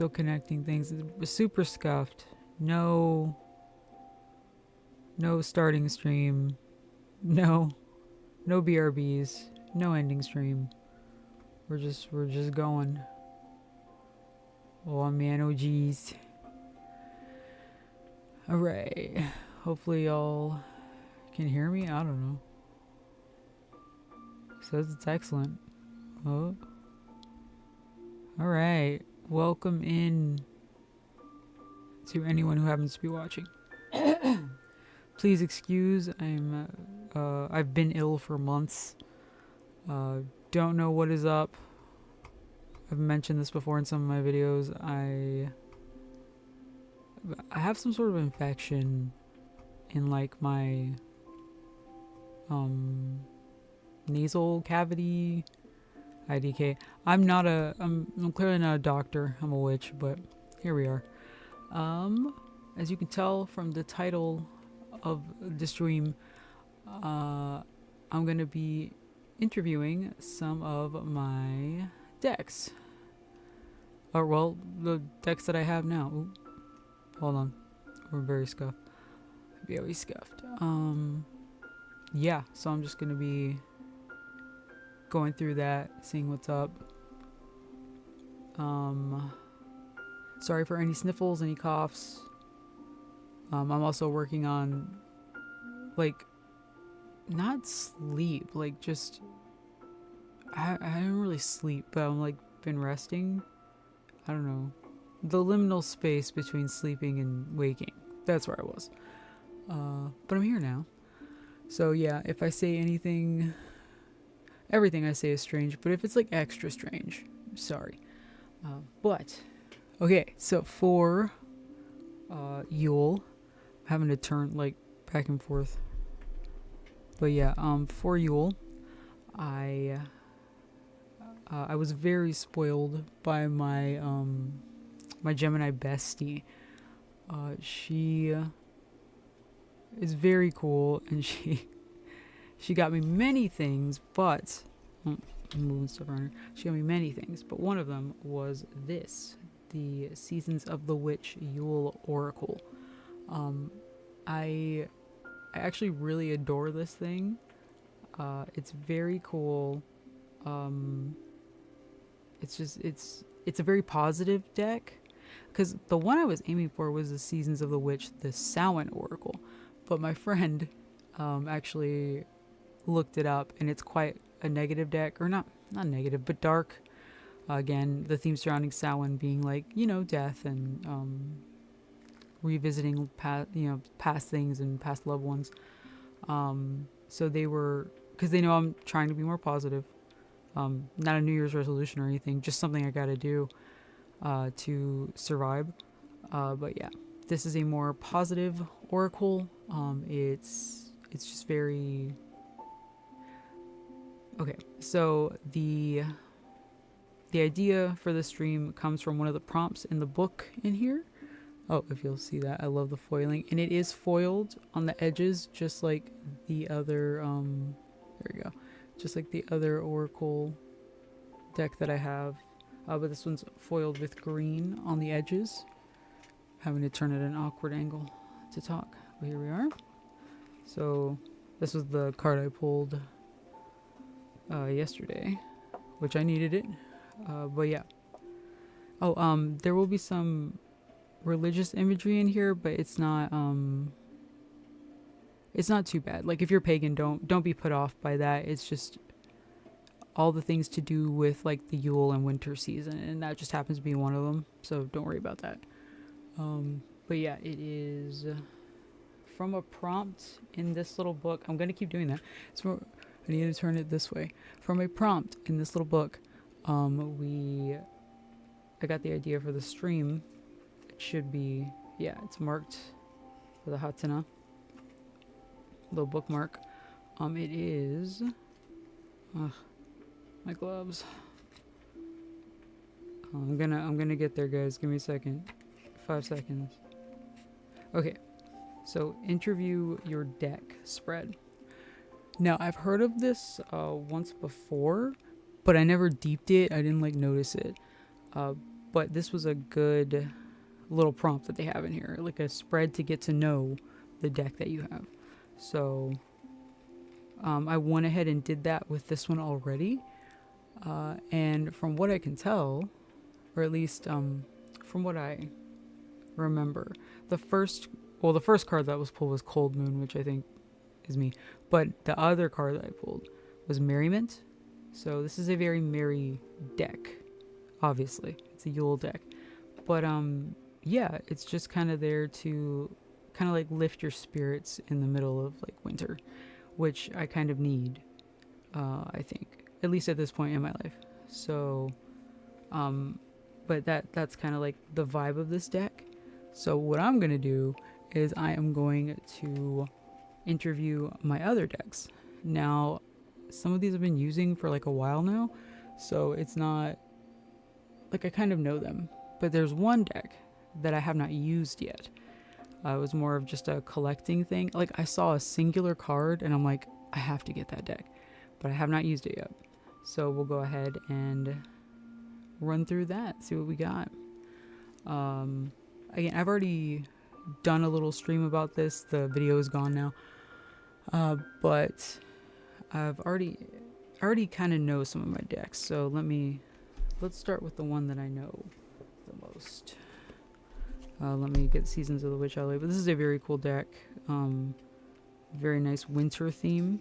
Still connecting things. It was super scuffed. No starting stream. No BRBs. No ending stream. We're just going. Oh man, oh geez. Alright. Hopefully y'all can hear me. I don't know. Says it's excellent. Oh. Alright. Welcome in to anyone who happens to be watching. Please excuse, I've been ill for months. Don't know what is up. I've mentioned this before in some of my videos. I have some sort of infection in like my nasal cavity. IDK. I'm clearly not a doctor. I'm a witch, but here we are. As you can tell from the title of the stream, I'm gonna be interviewing some of my decks. Or well, the decks that I have now. Ooh, hold on, we're very scuffed. Very scuffed. Yeah. So I'm just gonna be going through that, seeing what's up. Sorry for any sniffles, any coughs. I'm also working on, like, not sleep, like just, I don't really sleep, but I'm like been resting. I don't know. The liminal space between sleeping and waking. That's where I was. But I'm here now. So yeah, if I say anything, everything I say is strange, but if it's like extra strange, sorry. But, okay, so for Yule, I'm having to turn like back and forth. But yeah, for Yule, I was very spoiled by my my Gemini bestie. She is very cool, and she got me many things, but I'm moving stuff around here. She got me many things, but one of them was this, the Seasons of the Witch Yule Oracle. I actually really adore this thing. It's very cool. It's a very positive deck, because the one I was aiming for was the Seasons of the Witch, the Samhain Oracle, but my friend actually looked it up, and it's quite a negative deck, or not negative, but dark. Again, the theme surrounding Samhain being like, death and revisiting past things and past loved ones. So they were, because they know I'm trying to be more positive. Not a New Year's resolution or anything, just something I gotta do to survive. But yeah, this is a more positive oracle. It's just very okay. So the idea for the stream comes from one of the prompts in the book in here. Oh, if you'll see that, I love the foiling, and it is foiled on the edges, just like the other. There we go, just like the other oracle deck that I have. But this one's foiled with green on the edges. Having to turn it at an awkward angle to talk. But here we are. So this was the card I pulled yesterday, which I needed it. But yeah. Oh, there will be some religious imagery in here, but it's not too bad. Like, if you're pagan, don't be put off by that. It's just all the things to do with like the Yule and winter season, and that just happens to be one of them, so don't worry about that. But yeah, it is from a prompt in this little book. I'm gonna keep doing that. So I need to turn it this way. From a prompt in this little book, I got the idea for the stream. It should be, yeah, it's marked for the Hatena. Little bookmark. It is, my gloves. I'm gonna get there, guys. Give me a second. 5 seconds. Okay. So, interview your deck spread. Now, I've heard of this once before, but I never deeped it. I didn't like notice it. but this was a good little prompt that they have in here, like a spread to get to know the deck that you have. So I went ahead and did that with this one already. And from what I can tell, or at least from what I remember, the first card that was pulled was Cold Moon, which I think is me. But the other card that I pulled was Merriment. So this is a very merry deck. Obviously, it's a Yule deck. But yeah, it's just kind of there to kind of like lift your spirits in the middle of like winter, which I kind of need. I think, at least at this point in my life. So, but that's kind of like the vibe of this deck. So what I'm gonna do is I am going to interview my other decks. Now, some of these I've been using for like a while now, so it's not like I kind of know them. But there's one deck that I have not used yet. It was more of just a collecting thing. Like I saw a singular card and I'm like, I have to get that deck, but I have not used it yet. So we'll go ahead and run through that, see what we got. Again, I've already done a little stream about this. The video is gone now. But I already kind of know some of my decks. So let's start with the one that I know the most. Let me get Seasons of the Witch out of the way. But this is a very cool deck. Very nice winter theme.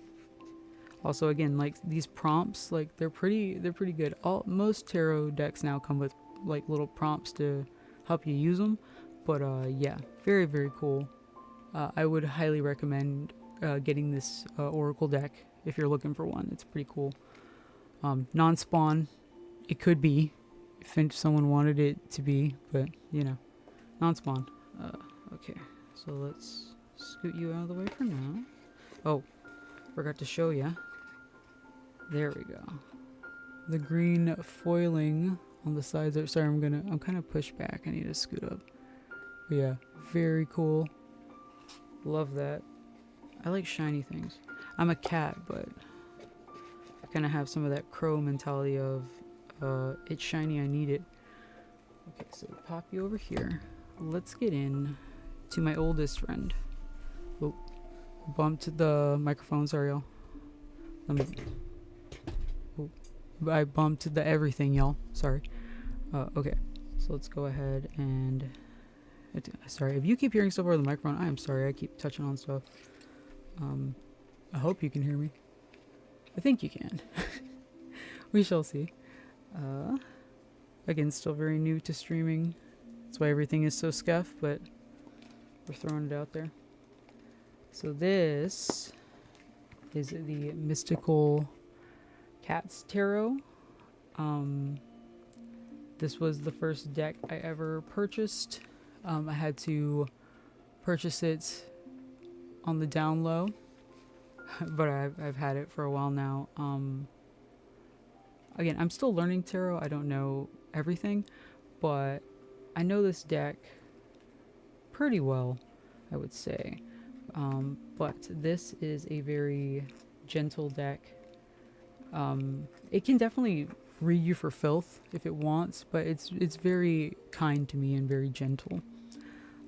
Also, again, like these prompts, like they're pretty good. Most tarot decks now come with like little prompts to help you use them. But yeah, very, very cool. I would highly recommend getting this Oracle deck if you're looking for one. It's pretty cool. Non-spawn, it could be if someone wanted it to be, but you know, non-spawn. Okay, so let's scoot you out of the way for now. Oh, forgot to show ya. There we go. The green foiling on the sides there. Sorry, I'm kind of pushed back. I need to scoot up. But yeah, very cool. Love that. I like shiny things. I'm a cat, but I kind of have some of that crow mentality of it's shiny, I need it. Okay, so pop you over here. Let's get in to my oldest friend. Oh, bumped the microphone. Sorry, y'all. I bumped the everything, y'all. Sorry. Okay, so let's go ahead and... sorry, if you keep hearing stuff over the microphone, I am sorry. I keep touching on stuff. I hope you can hear me. I think you can. We shall see. Again, still very new to streaming. That's why everything is so scuffed, but we're throwing it out there. So this is the Mystical Cats Tarot. This was the first deck I ever purchased. I had to purchase it on the down low, but I've had it for a while now. Again, I'm still learning tarot. I don't know everything, but I know this deck pretty well, I would say. But this is a very gentle deck. It can definitely read you for filth if it wants, but it's very kind to me and very gentle.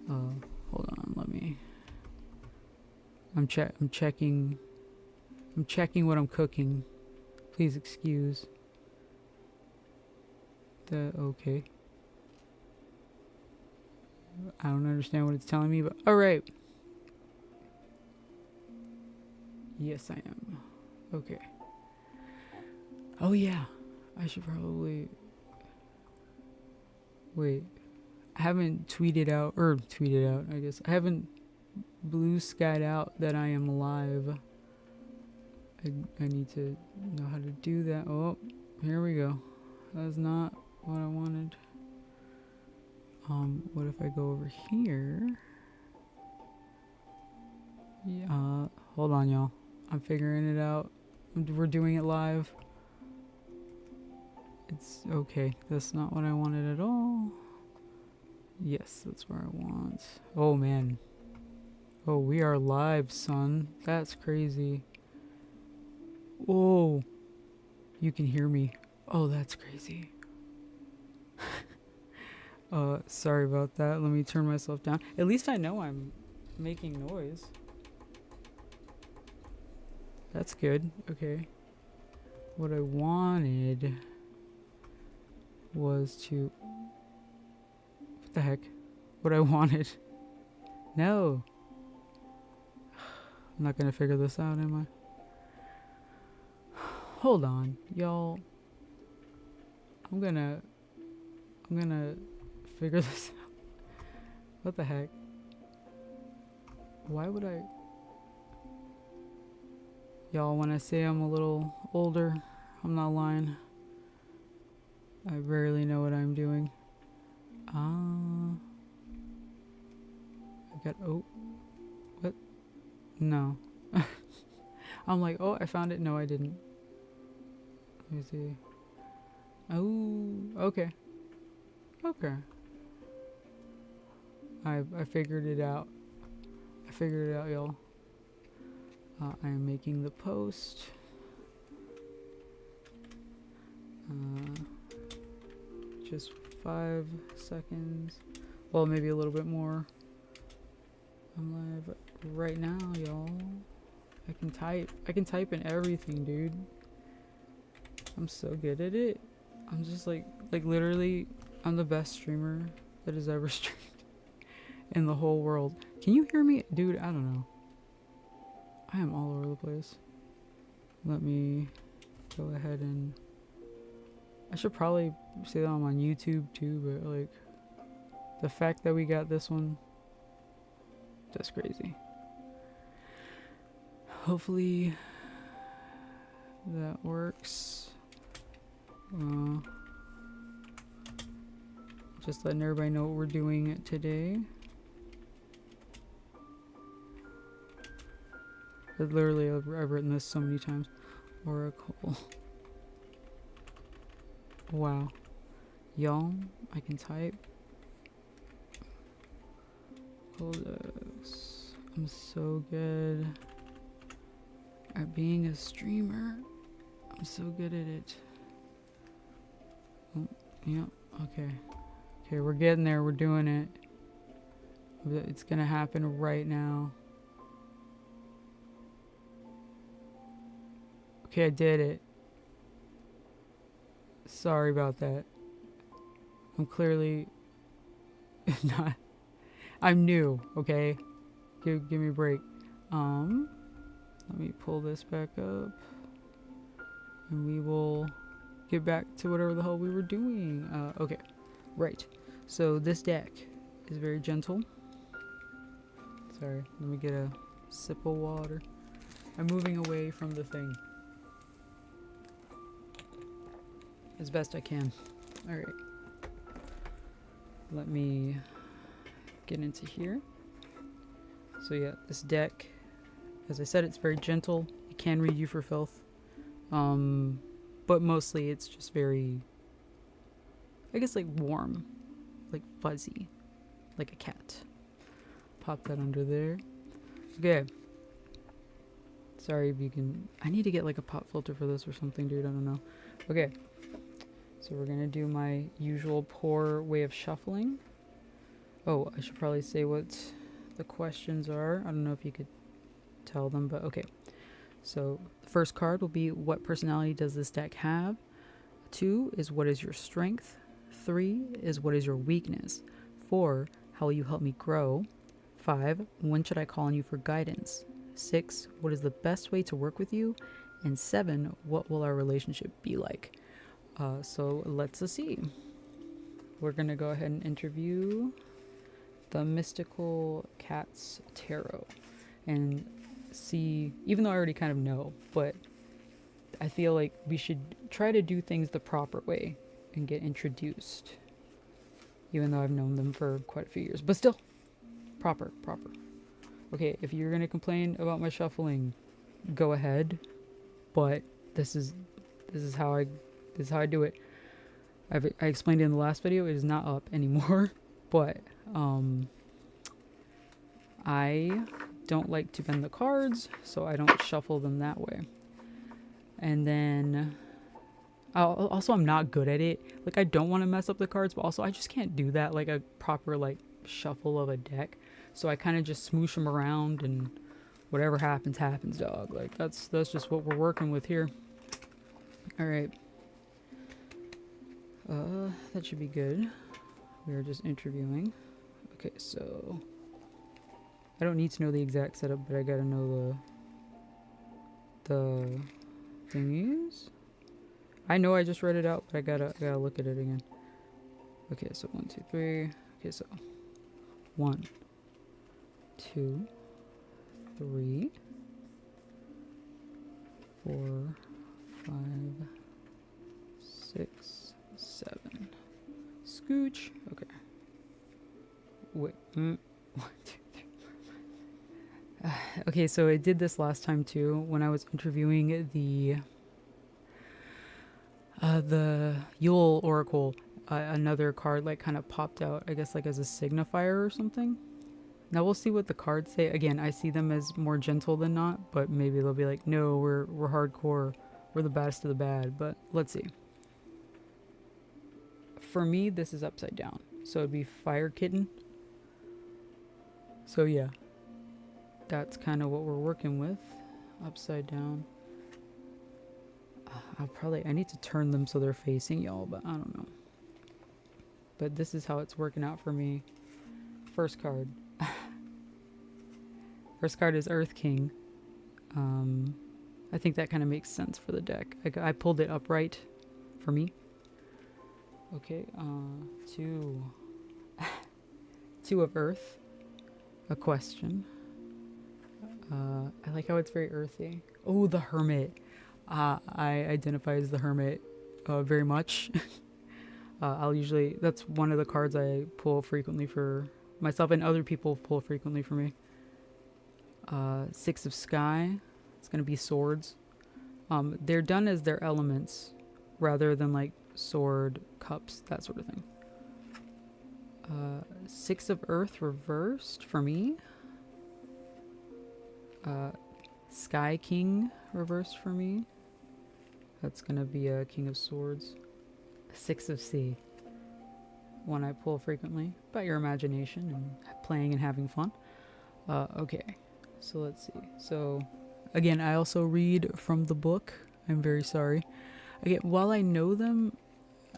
Hold on, let me... I'm checking what I'm cooking. Please excuse. Okay. I don't understand what it's telling me, but alright. Yes, I am. Okay. Oh yeah, I should probably... Wait. I haven't tweeted out, I guess. I haven't blue skied out that I am live. I need to know how to do that. Oh, here we go. That's not what I wanted. What if I go over here? Yeah, hold on, y'all. I'm figuring it out. We're doing it live. It's okay. That's not what I wanted at all. Yes, that's where I want. Oh, man. Oh, we are live, son. That's crazy. Whoa. You can hear me. Oh, that's crazy. Sorry about that. Let me turn myself down. At least I know I'm making noise. That's good. Okay. What I wanted was to... What the heck? What I wanted... No. I'm not gonna figure this out, am I? Hold on, y'all. I'm gonna figure this out. What the heck? Why would I... Y'all, when I say I'm a little older, I'm not lying. I rarely know what I'm doing. I got... Oh. What? No. I'm like, oh, I found it. No, I didn't. Let me see. Oh, okay. Okay. I figured it out. I figured it out, y'all. I am making the post. Just 5 seconds. Well, maybe a little bit more. I'm live right now, y'all. I can type. I can type in everything, dude. I'm so good at it. I'm just like literally, I'm the best streamer that has ever streamed in the whole world. Can you hear me? Dude, I don't know. I am all over the place. Let me go ahead and... I should probably say that I'm on YouTube too, but like, the fact that we got this one, that's crazy. Hopefully that works. Just letting everybody know what we're doing today. Literally, I've written this so many times. Oracle. Wow. Y'all, I can type. Codex. I'm so good at being a streamer. I'm so good at it. Oh, yeah, okay. Okay, we're getting there. We're doing it. It's gonna happen right now. Okay, I did it. Sorry about that. I'm clearly not... I'm new, okay? Give me a break. Let me pull this back up. And we will get back to whatever the hell we were doing. Okay, right. So this deck is very gentle. Sorry, let me get a sip of water. I'm moving away from the thing as best I can. Alright. Let me get into here. So yeah, this deck, as I said, it's very gentle. It can read you for filth. But mostly it's just very, I guess, like warm, like fuzzy, like a cat. Pop that under there. Okay. Sorry if you can... I need to get like a pop filter for this or something, dude. I don't know. Okay. So we're gonna do my usual poor way of shuffling. Oh, I should probably say what the questions are. I don't know if you could tell them, but okay. So the first card will be, what personality does this deck have? 2 is, what is your strength? 3 is, what is your weakness? 4, how will you help me grow? 5, when should I call on you for guidance? 6, what is the best way to work with you? And 7, what will our relationship be like? So let's see. We're gonna go ahead and interview the Mystical Cats Tarot and see, even though I already kind of know, but I feel like we should try to do things the proper way and get introduced, even though I've known them for quite a few years, but still proper. Okay, if you're gonna complain about my shuffling, go ahead, but this is how I do it. I explained it in the last video. It is not up anymore, but I don't like to bend the cards, so I don't shuffle them that way. And then Also, I'm not good at it. Like, I don't want to mess up the cards, but also I just can't do that like a proper like shuffle of a deck. So I kind of just smoosh them around, and whatever happens, happens, dog. Like that's just what we're working with here. All right. That should be good. We are just interviewing. Okay, so I don't need to know the exact setup, but I gotta know the thingies. I know I just read it out, but I gotta look at it again. Okay, so 1, 2, 3. Okay, so 1, 2, 3, 4, 5, 6, 7. Scooch. Okay. Wait. 1, 2, 3. Okay, so I did this last time too when I was interviewing the Yule Oracle. Another card like kind of popped out, I guess like as a signifier or something. Now we'll see what the cards say. Again, I see them as more gentle than not, but maybe they'll be like, no, we're hardcore, we're the baddest of the bad. But let's see. For me, this is upside down, so it'd be Fire Kitten. So yeah, that's kind of what we're working with, upside down. I need to turn them so they're facing y'all, but I don't know. But this is how it's working out for me. First card. First card is Earth King. I think that kind of makes sense for the deck. I pulled it upright for me. Okay, two of Earth. A question. I like how it's very earthy. Oh, the Hermit. I identify as the Hermit very much. That's one of the cards I pull frequently for myself, and other people pull frequently for me. 6 of Sky. It's going to be swords. They're done as their elements rather than like sword, cups, that sort of thing. 6 of Earth reversed for me. Sky King reversed for me. That's going to be a King of Swords. 6 of Sea. One I pull frequently. About your imagination and playing and having fun. Okay, so let's see. So, again, I also read from the book. I'm very sorry. Again, while I know them,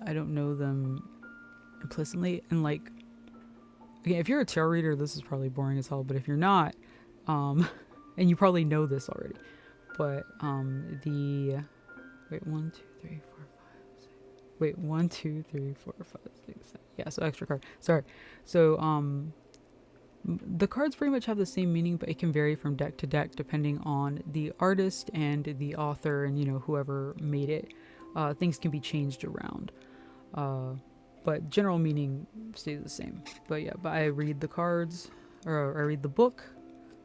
I don't know them implicitly. And like, again, if you're a tarot reader, this is probably boring as hell. But if you're not, and you probably know this already, but wait, 1, 2, 3, 4, 5, 6. Wait, 1, 2, 3, 4, 5, 6, 7. Yeah, so extra card. Sorry. So the cards pretty much have the same meaning, but it can vary from deck to deck depending on the artist and the author and whoever made it. Things can be changed around, but general meaning stays the same. But yeah, but I read the cards, or I read the book,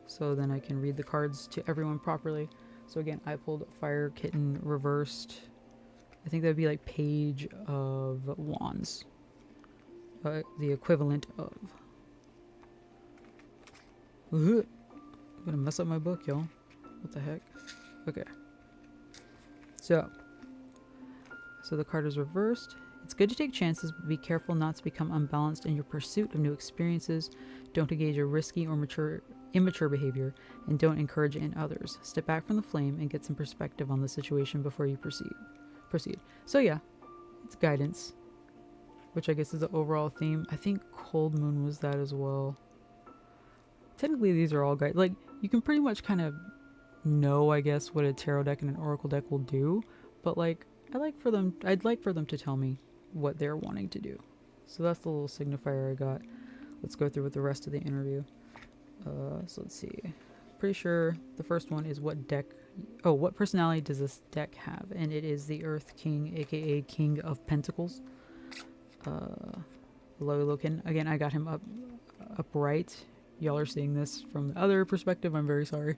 so then I can read the cards to everyone properly. So again, I pulled Fire Kitten reversed. I think that would be like Page of Wands. The equivalent of. I'm gonna mess up my book, y'all. What the heck? Okay. So the card is reversed. It's good to take chances, but be careful not to become unbalanced in your pursuit of new experiences. Don't engage in risky or immature behavior, and don't encourage it in others. Step back from the flame and get some perspective on the situation before you proceed. So yeah, it's guidance, which I guess is the overall theme. I think Cold Moon was that as well. Technically, these are all guide. Like, you can pretty much kind of know, I guess, what a tarot deck and an oracle deck will do, but like, I'd like for them to tell me what they're wanting to do. So that's the little signifier I got. Let's go through with the rest of the interview. So let's see. Pretty sure the first one is what personality does this deck have? And it is the Earth King, aka King of Pentacles. Loken. Again, I got him upright. Y'all are seeing this from the other perspective. I'm very sorry.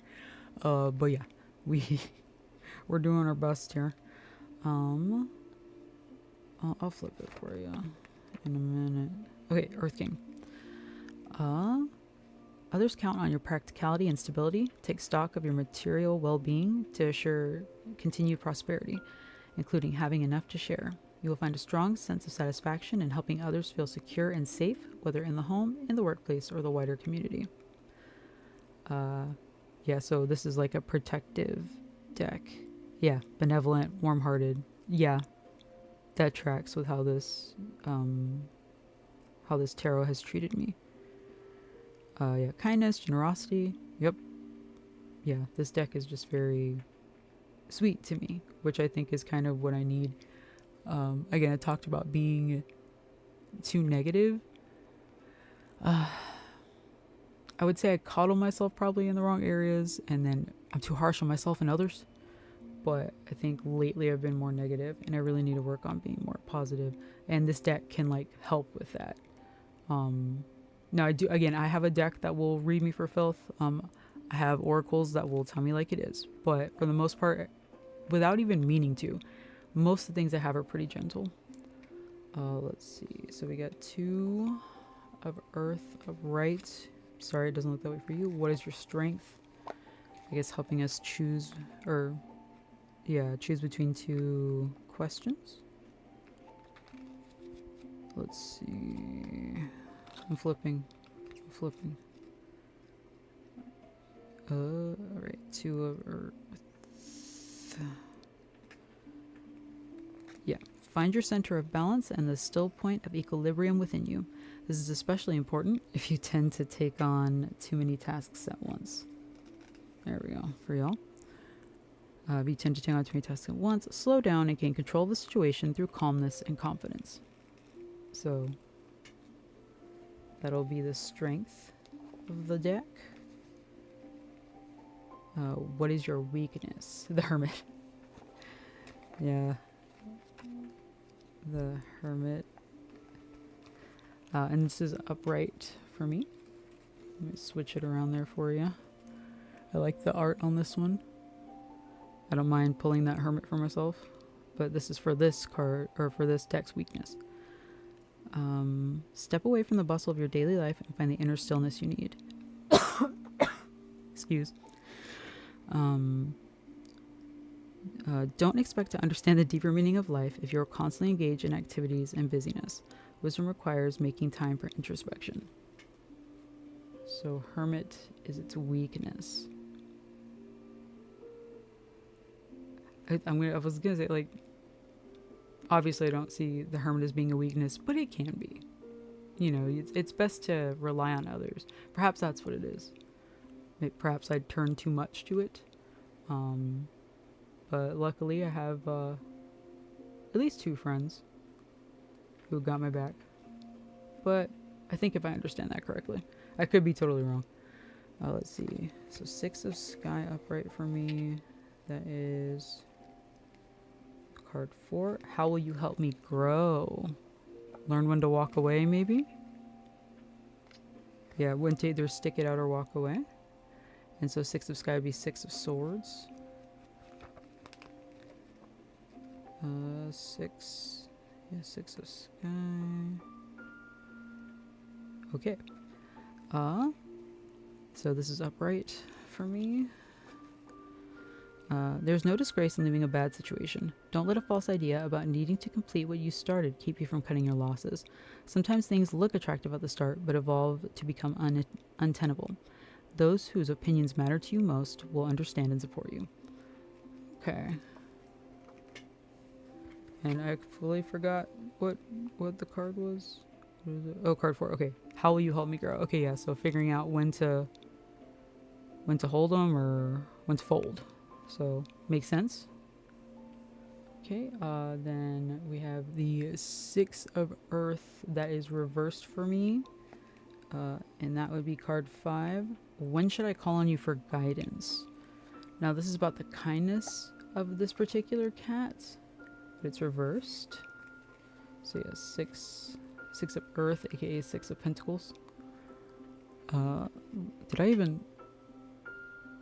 But yeah, we're doing our best here. I'll flip it for you in a minute. Okay, Earth King. Others count on your practicality and stability. Take stock of your material well-being to assure continued prosperity. including having enough to share. You will find a strong sense of satisfaction in helping others feel secure and safe, whether in the home, in the workplace, or the wider community. Yeah, so this is like a protective deck. Yeah, benevolent, warm-hearted. Yeah, that tracks with how this tarot has treated me. Yeah, kindness, generosity. Yep. Yeah, this deck is just very sweet to me, which I think is kind of what I need. Again, I talked about being too negative. I would say I coddle myself probably in the wrong areas, and then I'm too harsh on myself and others. But I think lately I've been more negative, and I really need to work on being more positive. And this deck can like help with that. Now I do. Again, I have a deck that will read me for filth. I have oracles that will tell me like it is. But for the most part, without even meaning to, most of the things I have are pretty gentle. Let's see. So we got 2 of earth upright. Sorry, it doesn't look that way for you. What is your strength? I guess helping us choose, or yeah, choose between 2 questions. Let's see. I'm flipping. Alright, 2 of earth. Yeah. Find your center of balance and the still point of equilibrium within you. This is especially important if you tend to take on too many tasks at once. There we go, for y'all. If you tend to take on too many tasks at once, slow down and gain control of the situation through calmness and confidence. So, that'll be the strength of the deck. What is your weakness? The Hermit. Yeah. The Hermit. And this is upright for me. Let me switch it around there for you. I like the art on this one. I don't mind pulling that Hermit for myself, but this is for this card, or for this deck's weakness. Step away from the bustle of your daily life and find the inner stillness you need. Excuse. Don't expect to understand the deeper meaning of life if you're constantly engaged in activities and busyness. Wisdom requires making time for introspection. So Hermit is its weakness. I was gonna say, like, obviously I don't see the Hermit as being a weakness, but it can be. You know, it's best to rely on others. Perhaps that's what it is. Perhaps I'd turn too much to it. But luckily I have at least 2 friends who got my back. But I think if I understand that correctly. I could be totally wrong. Let's see. So 6 of sky upright for me. That is card 4. How will you help me grow? Learn when to walk away, maybe? Yeah, when to either stick it out or walk away. And so 6 of sky would be 6 of swords. 6. Yeah, 6 of sky. Okay. So this is upright for me. There's no disgrace in leaving a bad situation. Don't let a false idea about needing to complete what you started keep you from cutting your losses. Sometimes things look attractive at the start, but evolve to become untenable. Those whose opinions matter to you most will understand and support you. Okay. And I fully forgot what the card was. What is it? Oh, card 4. Okay. How will you help me grow? Okay, yeah. So figuring out when to hold them or when to fold. So makes sense. Okay. Then we have the 6 of earth that is reversed for me, and that would be card 5. When should I call on you for guidance? Now this is about the kindness of this particular cat. But it's reversed. So yeah, 6 of earth, aka 6 of pentacles. Did I even...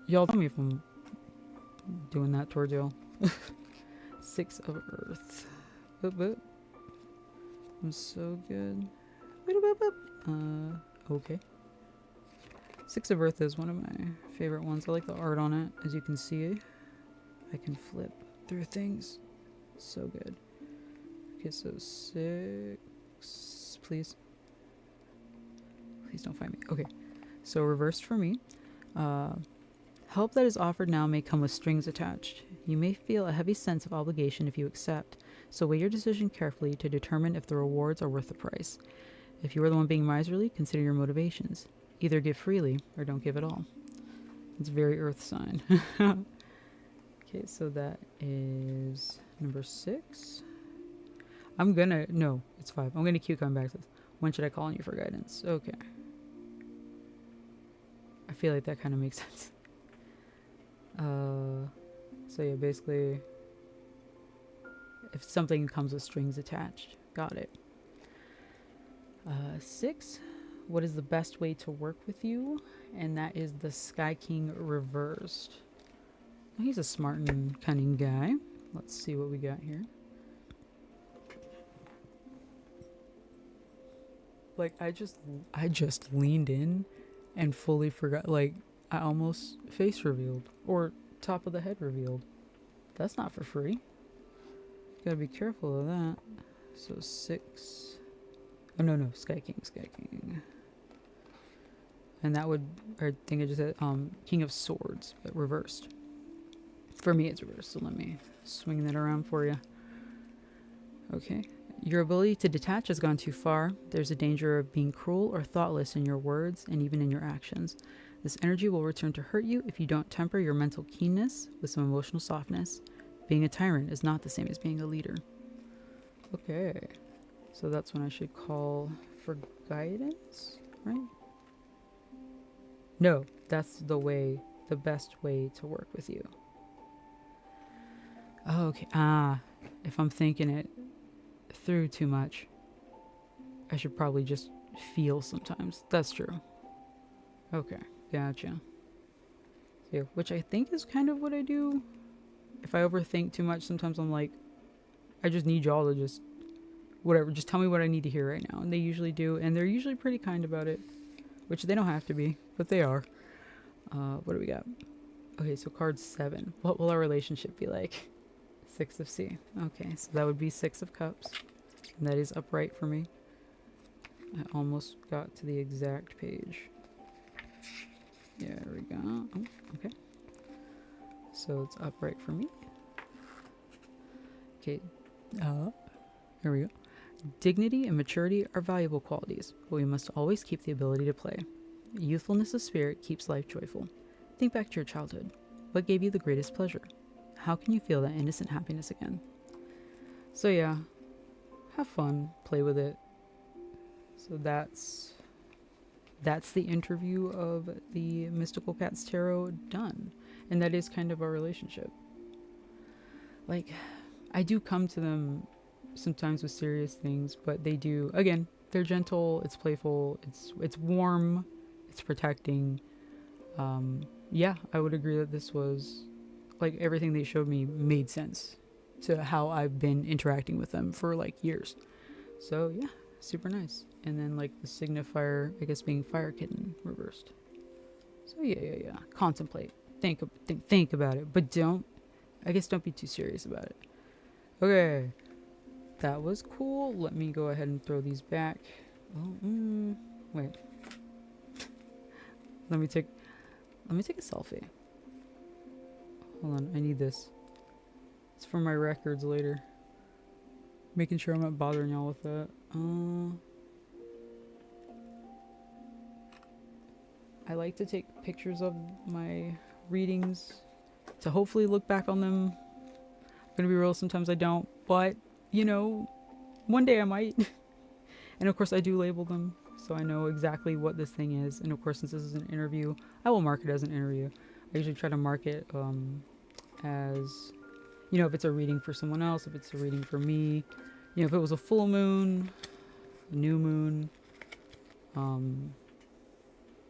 Y'all tell me if I'm doing that towards y'all. 6 of earth. Boop, boop. I'm so good. Boop, boop, boop. Okay. 6 of earth is one of my favorite ones. I like the art on it. As you can see, I can flip through things. So good. Okay, so 6, please. Please don't find me. Okay, so reversed for me. Help that is offered now may come with strings attached. You may feel a heavy sense of obligation if you accept, so weigh your decision carefully to determine if the rewards are worth the price. If you are the one being miserly, consider your motivations. Either give freely or don't give at all. It's very earth sign. Okay, so that is number 6. No, it's 5. I'm gonna keep coming back to this. When should I call on you for guidance? Okay. I feel like that kind of makes sense. So yeah, basically, if something comes with strings attached, got it. 6, what is the best way to work with you? And that is the Sky King reversed. He's a smart and cunning guy. Let's see what we got here. Like, I just leaned in and fully forgot. Like, I almost face revealed or top of the head revealed. That's not for free. Gotta be careful of that. So 6. Oh no, Sky King. And that would, I think I just said King of Swords, but reversed. For me, it's reversed. So let me swing that around for you. Okay. Your ability to detach has gone too far. There's a danger of being cruel or thoughtless in your words and even in your actions. This energy will return to hurt you if you don't temper your mental keenness with some emotional softness. Being a tyrant is not the same as being a leader. Okay. So that's when I should call for guidance, right? No, that's the best way to work with you. Okay. If I'm thinking it through too much, I should probably just feel sometimes. That's true. Okay, gotcha. Yeah, which I think is kind of what I do. If I overthink too much, sometimes I'm like, I just need y'all to just, whatever, just tell me what I need to hear right now. And they usually do, and they're usually pretty kind about it, which they don't have to be, but they are. What do we got? Okay, so card 7. What will our relationship be like? 6 of C. Okay, so that would be 6 of Cups. And that is upright for me. I almost got to the exact page. Yeah, there we go. Oh, okay. So it's upright for me. Okay. Here we go. Dignity and maturity are valuable qualities, but we must always keep the ability to play. Youthfulness of spirit keeps life joyful. Think back to your childhood. What gave you the greatest pleasure? How can you feel that innocent happiness again? So yeah, have fun, play with it. So that's the interview of the Mystical Cats Tarot done. And that is kind of our relationship. Like, I do come to them sometimes with serious things, but they do, again, they're gentle, it's playful, it's warm, it's protecting. Yeah, I would agree that this was, like, everything they showed me made sense to how I've been interacting with them for, like, years. So, yeah, super nice. And then, like, the signifier, I guess, being Fire Kitten reversed. So, yeah. Contemplate. Think about it. But don't be too serious about it. Okay. That was cool. Let me go ahead and throw these back. Oh, wait. Let me take a selfie. Hold on, I need this. It's for my records later. Making sure I'm not bothering y'all with that. I like to take pictures of my readings to hopefully look back on them. I'm gonna be real, sometimes I don't, but you know, one day I might. And of course I do label them, so I know exactly what this thing is. And of course, since this is an interview, I will mark it as an interview. I usually try to mark it as, you know, if it's a reading for someone else, if it's a reading for me, you know, if it was a full moon, a new moon,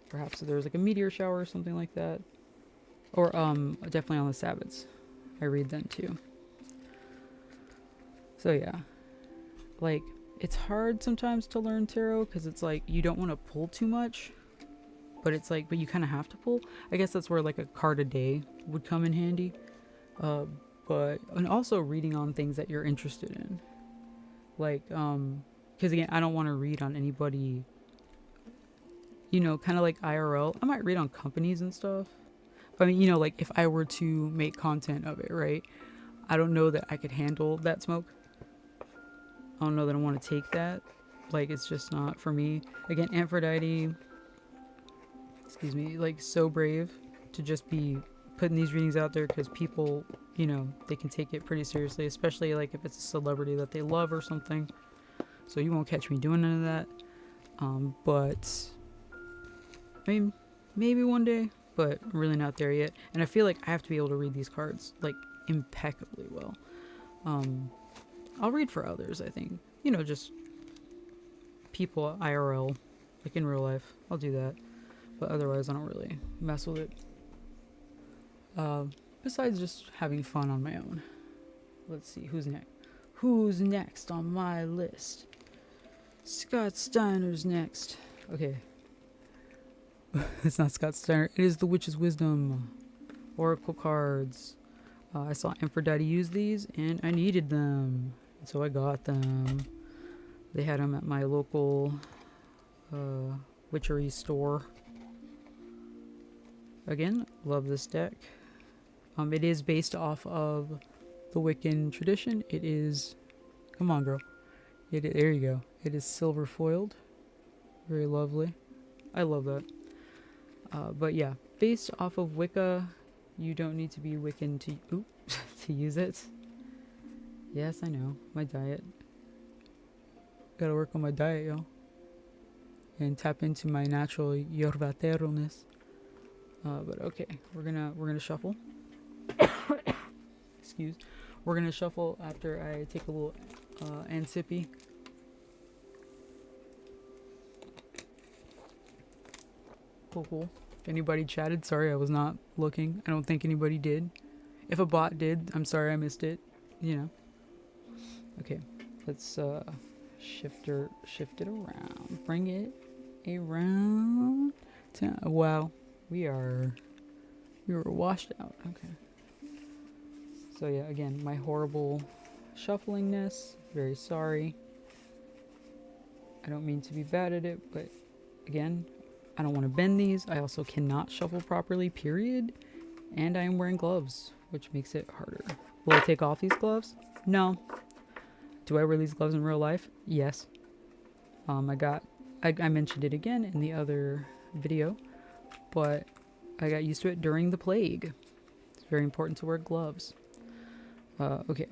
perhaps if there's like a meteor shower or something like that, or definitely on the Sabbats, I read them too. So yeah, like, it's hard sometimes to learn tarot because it's like you don't want to pull too much, but it's like, but you kind of have to pull. I guess that's where like a card a day would come in handy. But and also reading on things that you're interested in, like because again, I don't want to read on anybody, you know, kind of like IRL. I might read on companies and stuff. But I mean, you know, like if I were to make content of it, right? I don't know that I could handle that smoke. I don't know that I want to take that. Like, it's just not for me. Again, Aphrodite, excuse me, like, so brave to just be putting these readings out there because people, you know, they can take it pretty seriously, especially like if it's a celebrity that they love or something. So you won't catch me doing none of that. But I mean, maybe one day, but I'm really not there yet. And I feel like I have to be able to read these cards like impeccably well. I'll read for others, I think. You know, just people IRL, like in real life. I'll do that. But otherwise, I don't really mess with it. Besides just having fun on my own. Let's see, who's next? Who's next on my list? Scott Steiner's next. Okay. It's not Scott Steiner. It is the Witch's Wisdom. Oracle cards. I saw Aphrodite use these, and I needed them. So I got them. They had them at my local witchery store. Again, love this deck. It is based off of the Wiccan tradition. It is... Come on, girl. There you go. It is silver foiled. Very lovely. I love that. But yeah, based off of Wicca, you don't need to be Wiccan to use it. Yes, I know. My diet. Gotta work on my diet, yo. And tap into my natural Yorvatero-ness. But okay, we're gonna shuffle. Excuse. We're gonna shuffle after I take a little Ansippy. Cool. If anybody chatted, sorry I was not looking. I don't think anybody did. If a bot did, I'm sorry I missed it. You know. Okay, let's shift it around. Bring it around. Wow, we were washed out. Okay. So yeah, again, my horrible shufflingness. Very sorry. I don't mean to be bad at it, but again, I don't want to bend these. I also cannot shuffle properly, period. And I am wearing gloves, which makes it harder. Will I take off these gloves? No. Do I wear these gloves in real life? Yes. I mentioned it again in the other video, but I got used to it during the plague. It's very important to wear gloves. Okay.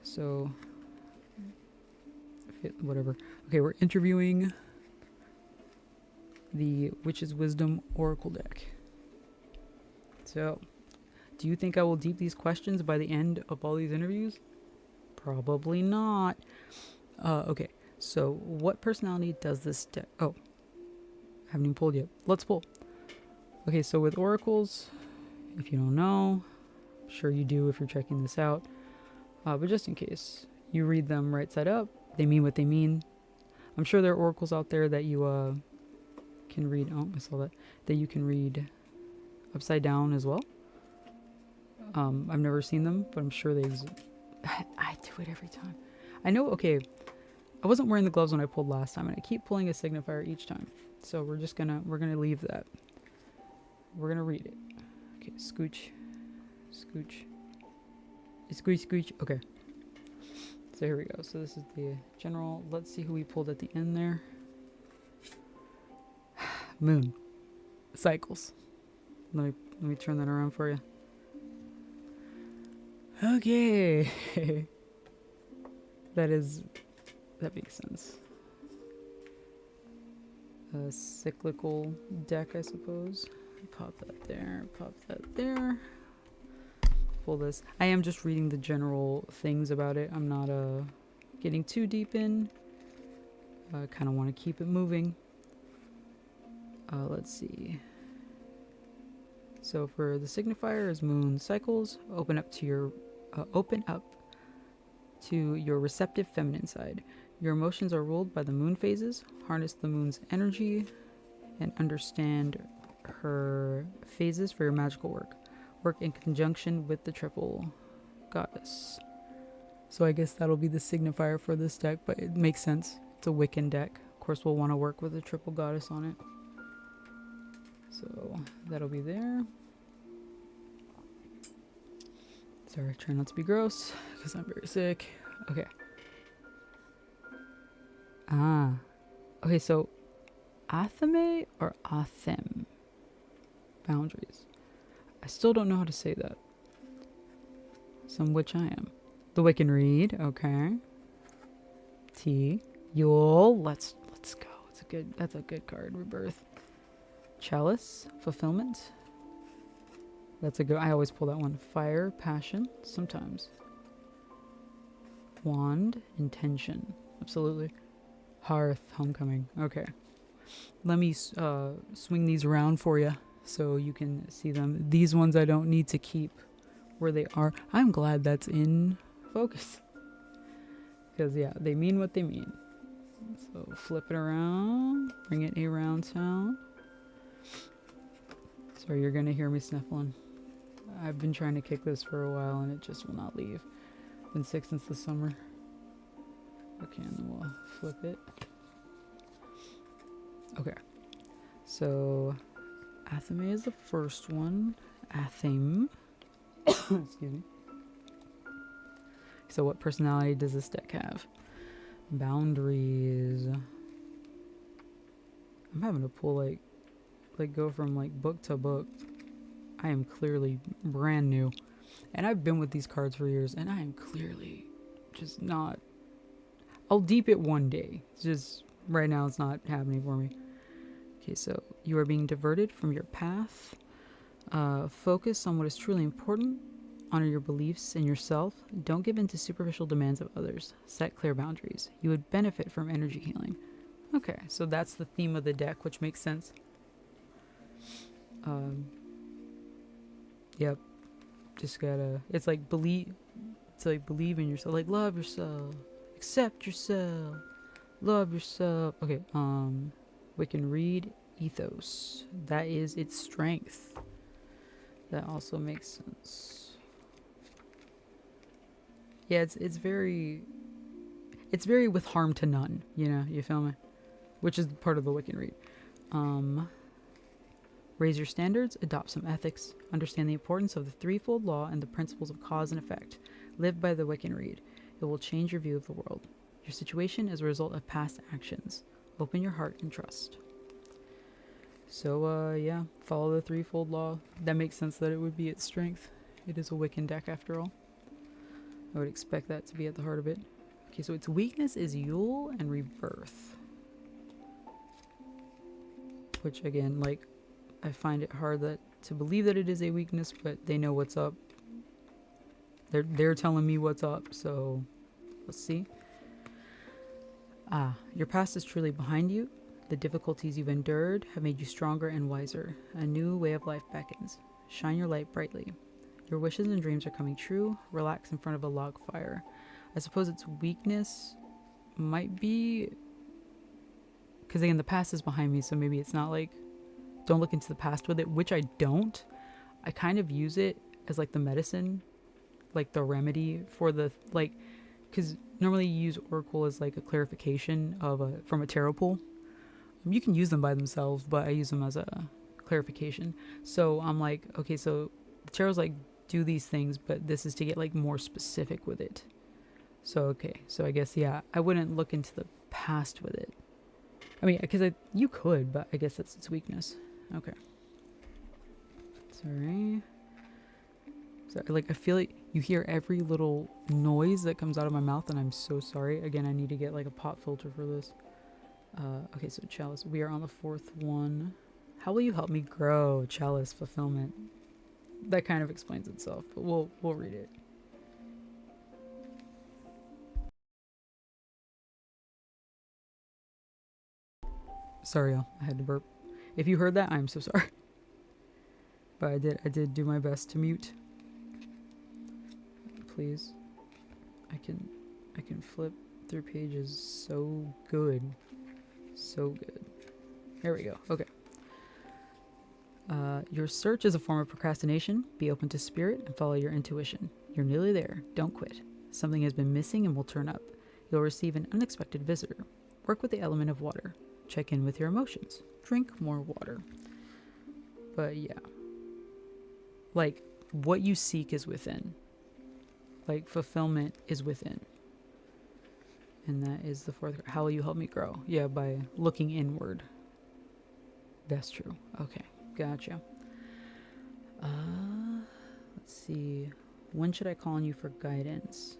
So, whatever. Okay, we're interviewing the Witch's Wisdom Oracle deck. So, do you think I will deep these questions by the end of all these interviews? Probably not. Okay, so what personality does this deck... Oh, haven't even pulled yet. Let's pull. Okay, so with oracles, if you don't know, I'm sure you do if you're checking this out, but just in case, you read them right side up. They mean what they mean. I'm sure there are oracles out there that you can read... Oh, I saw that. That you can read upside down as well. I've never seen them, but I'm sure they exist. I do it every time. I know, okay, I wasn't wearing the gloves when I pulled last time, and I keep pulling a signifier each time. So we're gonna leave that. We're gonna read it. Okay, scooch. Scooch. Okay. So here we go. So this is the general. Let's see who we pulled at the end there. Moon. Cycles. Let me turn that around for you. Okay. That makes sense. A cyclical deck, I suppose. Pop that there. Pull this. I am just reading the general things about it. I'm not getting too deep in. I kind of want to keep it moving. Let's see. So for the signifier is moon cycles. Open up to your receptive feminine side. Your emotions are ruled by the moon phases. Harness the moon's energy and understand her phases for your magical work. Work in conjunction with the triple goddess. So I guess that'll be the signifier for this deck, but it makes sense. It's a Wiccan deck. Of course, we'll want to work with a triple goddess on it. So that'll be there. Sorry, try not to be gross because I'm very sick. Okay. Okay, so Athame or Athem? Boundaries. I still don't know how to say that. Some which I am. The Wiccan Reed, okay. T. Yule. Let's go. That's a good card. Rebirth. Chalice. Fulfillment. That's a good. I always pull that one. Fire. Passion. Sometimes. Wand. Intention. Absolutely. Hearth. Homecoming. Okay. Let me swing these around for you so you can see them. These ones I don't need to keep where they are. I'm glad that's in focus. Because, yeah, they mean what they mean. So flip it around. Bring it around town. Sorry, you're going to hear me sniffling. I've been trying to kick this for a while and it just will not leave. Been sick since the summer. Okay, and then we'll flip it. Okay. So, Athame is the first one. Athame. Excuse me. So what personality does this deck have? Boundaries. I'm having to pull like go from like book to book. I am clearly brand new. And I've been with these cards for years and I am clearly just not. I'll deep it one day. It's just right now it's not happening for me. Okay, so you are being diverted from your path. Focus on what is truly important. Honor your beliefs in yourself. Don't give in to superficial demands of others. Set clear boundaries. You would benefit from energy healing. Okay, so that's the theme of the deck, which makes sense. Yep. Just gotta. It's like believe in yourself. Like love yourself. Accept yourself. Love yourself. Okay. Wiccan Reed ethos. That is its strength. That also makes sense. Yeah, it's very with harm to none, you feel me? Which is part of the Wiccan Reed. Raise your standards, adopt some ethics, understand the importance of the threefold law and the principles of cause and effect. Live by the Wiccan Reed. It will change your view of the world. Your situation is a result of past actions. Open your heart and trust. So, yeah, follow the threefold law. That makes sense that it would be its strength. It is a Wiccan deck after all. I would expect that to be at the heart of it. Okay, so its weakness is Yule and Rebirth. Which, again, like, I find it hard to believe that it is a weakness, but they know what's up. They're telling me what's up, so let's see. Your past is truly behind you. The difficulties you've endured have made you stronger and wiser. A new way of life beckons. Shine your light brightly. Your wishes and dreams are coming true. Relax in front of a log fire. I suppose its weakness might be... Because again, the past is behind me, so maybe it's not like... Don't look into the past with it, which I don't. I kind of use it as like the medicine. Like the remedy for the... like, because normally you use Oracle as like a clarification from a tarot pool. You can use them by themselves, but I use them as a clarification. So I'm like, okay, so the tarot's like, do these things, but this is to get like more specific with it. So okay, so I guess yeah, I wouldn't look into the past with it. I mean, because you could, but I guess that's its weakness. Okay. Sorry. Like I feel like you hear every little noise that comes out of my mouth, and I'm so sorry. Again, I need to get like a pop filter for this. Okay, so Chalice. We are on the fourth one. How will you help me grow? Chalice fulfillment. That kind of explains itself, but we'll read it. Sorry, y'all. I had to burp. If you heard that, I'm so sorry. But I did do my best to mute. Please. I can flip through pages so good. So good. There we go. Okay. Your search is a form of procrastination. Be open to spirit and follow your intuition. You're nearly there. Don't quit. Something has been missing and will turn up. You'll receive an unexpected visitor. Work with the element of water. Check in with your emotions. Drink more water. But yeah. Like, what you seek is within. Like, fulfillment is within. And that is the fourth. How will you help me grow? Yeah, by looking inward. That's true. Okay, gotcha. Let's see. When should I call on you for guidance?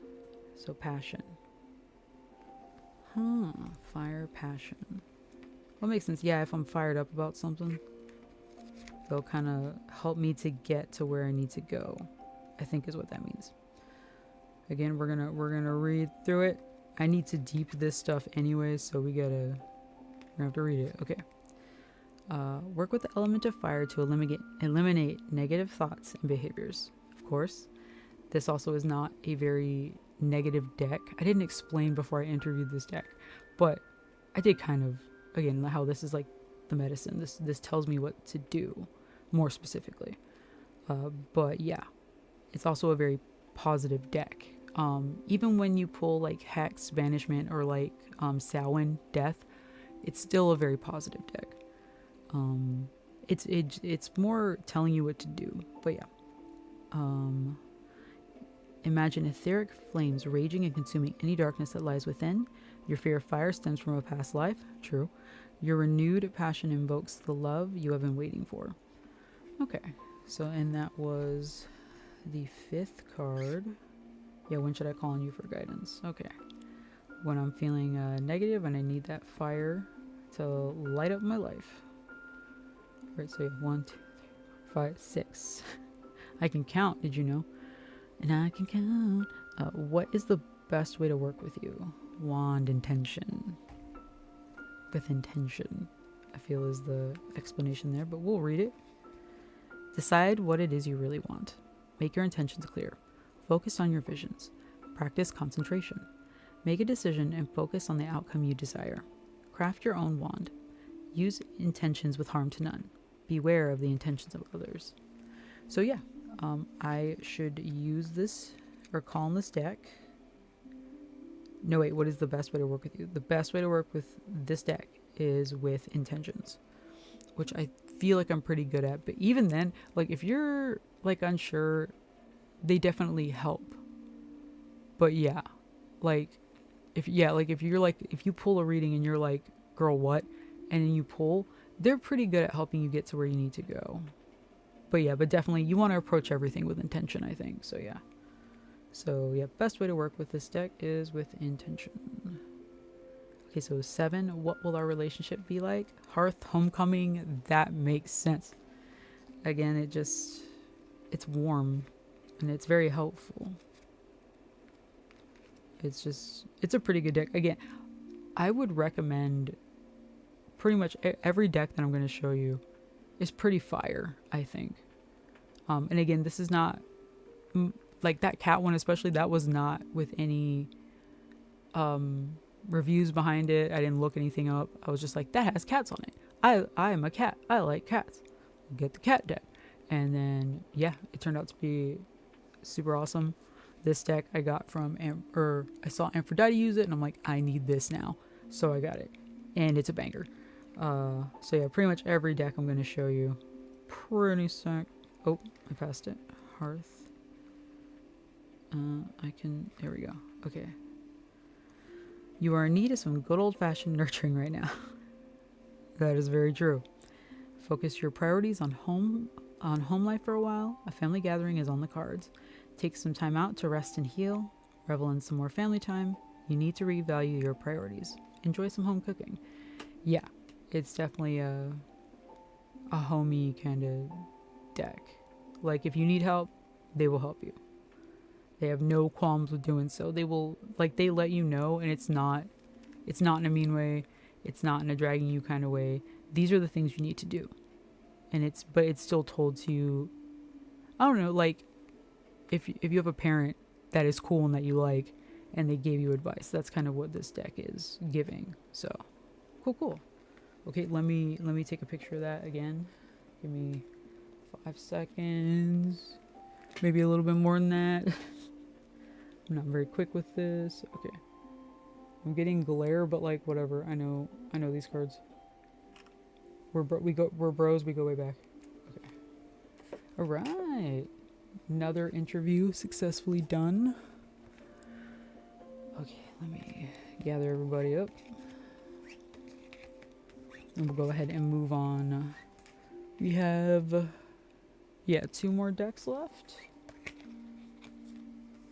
So passion. Fire, passion. Well, makes sense. Yeah, if I'm fired up about something, it'll kind of help me to get to where I need to go, I think is what that means. Again, we're gonna read through it. I need to deep this stuff anyway, so we're gonna have to read it. Okay. Work with the element of fire to eliminate negative thoughts and behaviors. Of course, this also is not a very negative deck. I didn't explain before I interviewed this deck, but I did kind of, again, how this is like the medicine. This tells me what to do more specifically. But yeah, it's also a very positive deck. Even when you pull like Hex, Banishment, or like Samhain, Death, it's still a very positive deck. It's more telling you what to do. But yeah. Imagine etheric flames raging and consuming any darkness that lies within. Your fear of fire stems from a past life. True. Your renewed passion invokes the love you have been waiting for. Okay. So, and that was the 5th card. Yeah, when should I call on you for guidance? Okay. When I'm feeling negative and I need that fire to light up my life. Right, so 1, 2, 3, 4, 5, 6. I can count, did you know? And I can count. What is the best way to work with you? Wand intention. With intention, I feel is the explanation there, but we'll read it. Decide what it is you really want. Make your intentions clear. Focus on your visions. Practice concentration. Make a decision and focus on the outcome you desire. Craft your own wand. Use intentions with harm to none. Beware of the intentions of others. So yeah, I should use this or call on this deck. No, wait, what is the best way to work with you? The best way to work with this deck is with intentions, which I feel like I'm pretty good at. But even then, like if you're like unsure, they definitely help. But yeah, like if you pull a reading and you're like, girl, what? And then you pull, they're pretty good at helping you get to where you need to go. But yeah, but definitely you want to approach everything with intention, I think. So yeah. So yeah, best way to work with this deck is with intention. Okay, so 7, what will our relationship be like? Hearth, homecoming, that makes sense. Again, it's warm and it's very helpful. It's a pretty good deck. Again, I would recommend pretty much every deck that I'm going to show you is pretty fire, I think. And again, this is not like that cat one, especially, that was not with any reviews behind it. I didn't look anything up. I was just like, that has cats on it. I am a cat. I like cats. Get the cat deck. And then yeah, it turned out to be super awesome. This deck I got from I saw Aphrodite use it and I'm like, I need this now. So I got it. And it's a banger. So yeah, pretty much every deck I'm going to show you. Pretty sec. Oh, I passed it. Hearth. There we go. Okay. You are in need of some good old-fashioned nurturing right now. That is very true. Focus your priorities on home life for a while. A family gathering is on the cards. Take some time out to rest and heal. Revel in some more family time. You need to revalue your priorities. Enjoy some home cooking. Yeah, it's definitely a homey kind of deck. Like if you need help, they will help you. They have no qualms with doing so. They will, like, they let you know, and it's not in a mean way. It's not in a dragging you kind of way. These are the things you need to do. And but it's still told to you. I don't know, like if you have a parent that is cool and that you like, and they gave you advice, that's kind of what this deck is giving. So cool. Okay, let me take a picture of that again. Give me 5 seconds, maybe a little bit more than that. I'm not very quick with this. Okay. I'm getting glare, but like whatever. I know these cards. We're bros. We go way back. Okay. All right. Another interview successfully done. Okay, let me gather everybody up. And we'll go ahead and move on. We have, yeah, 2 more decks left.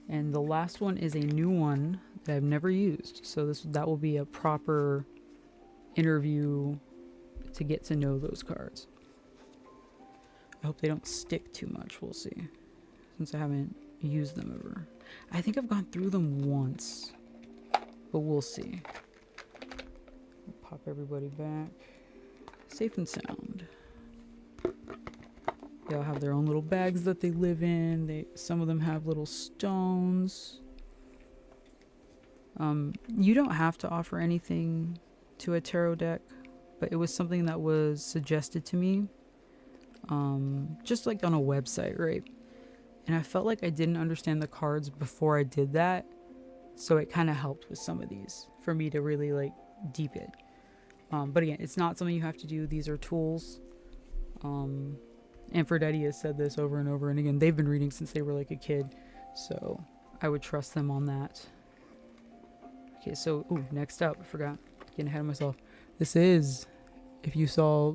And the last one is a new one that I've never used. So that will be a proper interview to get to know those cards. I hope they don't stick too much. We'll see. Since I haven't used them ever. I think I've gone through them once. But we'll see. We'll pop everybody back. Safe and sound. They all have their own little bags that they live in. Some of them have little stones. You don't have to offer anything to a tarot deck, but it was something that was suggested to me, just like on a website, right? And I felt like I didn't understand the cards before I did that, so it kind of helped with some of these for me to really like deep it. But again, it's not something you have to do. These are tools. And Fredette has said this over and over, and again, they've been reading since they were like a kid, so I would trust them on that. Okay, so next up, I forgot, getting ahead of myself. This is, if you saw,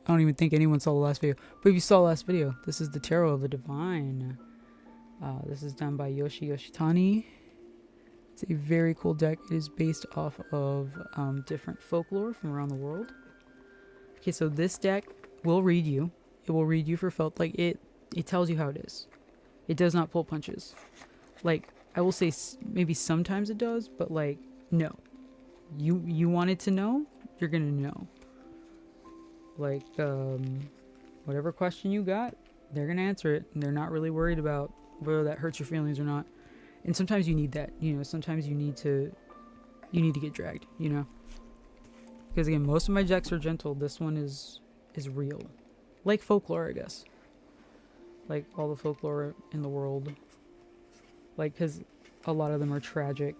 I don't even think anyone saw the last video, but if you saw the last video, this is the Tarot of the Divine. This is done by Yoshi Yoshitani. It's a very cool deck. It is based off of different folklore from around the world. Okay, so this deck will read you. It will read you for felt. Like it tells you how it is. It does not pull punches. Like I will say maybe sometimes it does, but like no. You wanted to know, you're gonna know. Like whatever question you got, they're gonna answer it, and they're not really worried about whether that hurts your feelings or not. And sometimes you need that, you know. Sometimes you need to get dragged, you know. Because again, most of my decks are gentle. This one is real. Like folklore, I guess. Like all the folklore in the world. Like, because a lot of them are tragic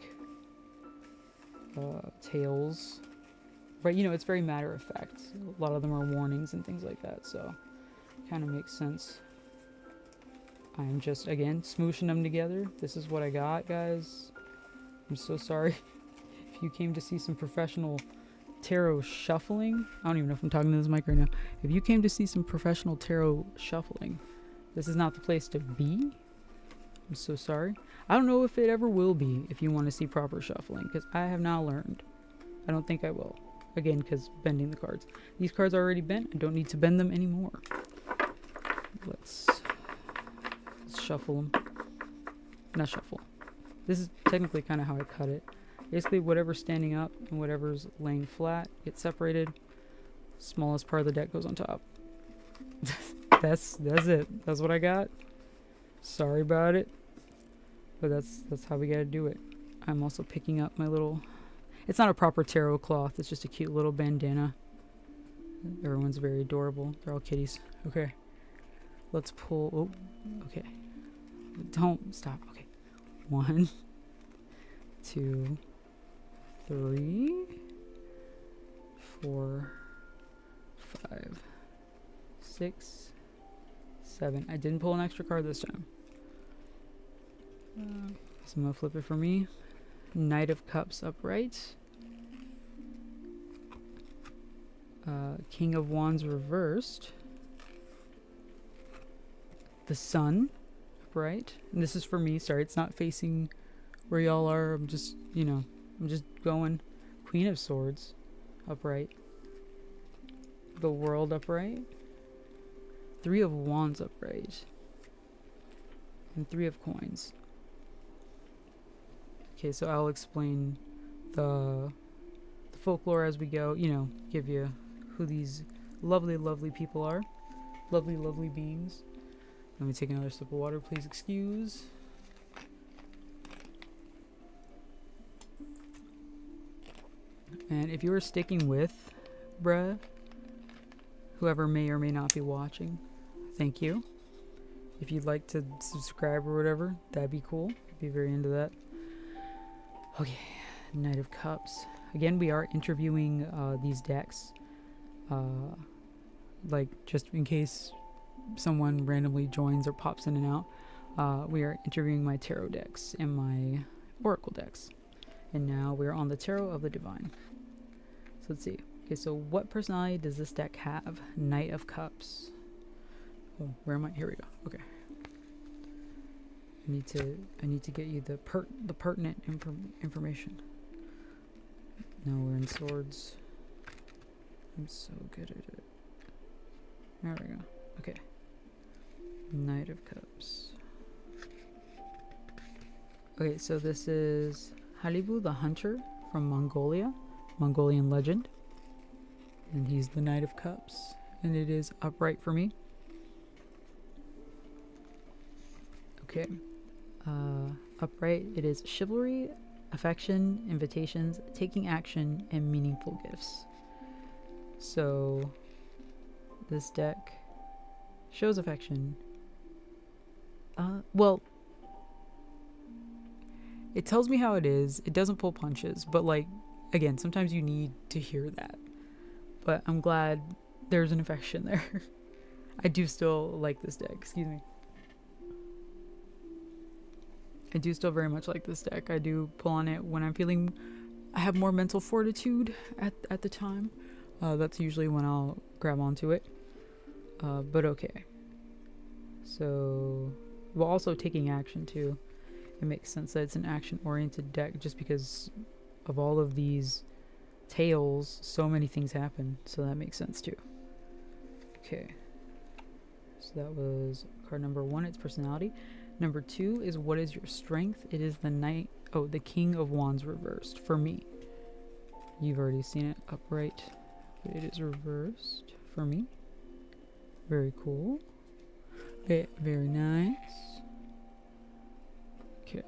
tales. But, you know, it's very matter of fact. A lot of them are warnings and things like that, so kind of makes sense. I'm just, again, smooshing them together. This is what I got, guys. I'm so sorry if you came to see some professional tarot shuffling. I don't even know if I'm talking to this mic right now. If you came to see some professional tarot shuffling, this is not the place to be. I'm so sorry. I don't know if it ever will be if you want to see proper shuffling, because I have not learned. I don't think I will. Again, because bending the cards. These cards are already bent. I don't need to bend them anymore. Let's shuffle them. Not shuffle. This is technically kind of how I cut it. Basically, whatever's standing up and whatever's laying flat gets separated. Smallest part of the deck goes on top. That's it. That's what I got. Sorry about it, but that's how we gotta do it. I'm also picking up my little. It's not a proper tarot cloth. It's just a cute little bandana. Everyone's very adorable. They're all kitties. Okay, let's pull. Oh, okay. Don't stop. Okay, 1, 2, 3, 4, 5, 6, 7. I didn't pull an extra card this time. So I'm gonna flip it for me. Knight of Cups upright. King of Wands reversed. The Sun upright. And this is for me. Sorry, it's not facing where y'all are. I'm just, you know, I'm just going. Queen of Swords upright. The World upright. 3 of Wands upright. And 3 of Coins. Okay, so I'll explain the folklore as we go. You know, give you who these lovely, lovely people are. Lovely, lovely beings. Let me take another sip of water, please excuse. And if you are sticking with, bruh, whoever may or may not be watching, thank you. If you'd like to subscribe or whatever, that'd be cool. I'd be very into that. Okay, Knight of Cups. Again, we are interviewing these decks. Like, just in case someone randomly joins or pops in and out, we are interviewing my tarot decks and my oracle decks. And now we're on the Tarot of the Divine. So let's see. Okay, so what personality does this deck have? Knight of Cups. Oh, where am I? Here we go. Okay. I need to get you the pertinent information. No, we're in swords. I'm so good at it. There we go. Okay. Knight of Cups. Okay, so this is Halibu the Hunter from Mongolia, Mongolian legend. And he's the Knight of Cups. And it is upright for me. Okay. Upright, it is chivalry, affection, invitations, taking action, and meaningful gifts. So this deck shows affection. Well, it tells me how it is. It doesn't pull punches, but like, again, sometimes you need to hear that. But I'm glad there's an affection there. I do still like this deck. Excuse me. I do still very much like this deck. I do pull on it when I'm feeling I have more mental fortitude at the time. That's usually when I'll grab onto it. But okay. So, well, also taking action too. It makes sense that it's an action-oriented deck just because of all of these tales, so many things happen. So that makes sense too. Okay. So that was card number 1, its personality. Number 2 is what is your strength? It is the Knight, the King of Wands reversed for me. You've already seen it upright, but it is reversed for me. Very cool. Okay, very nice. Okay.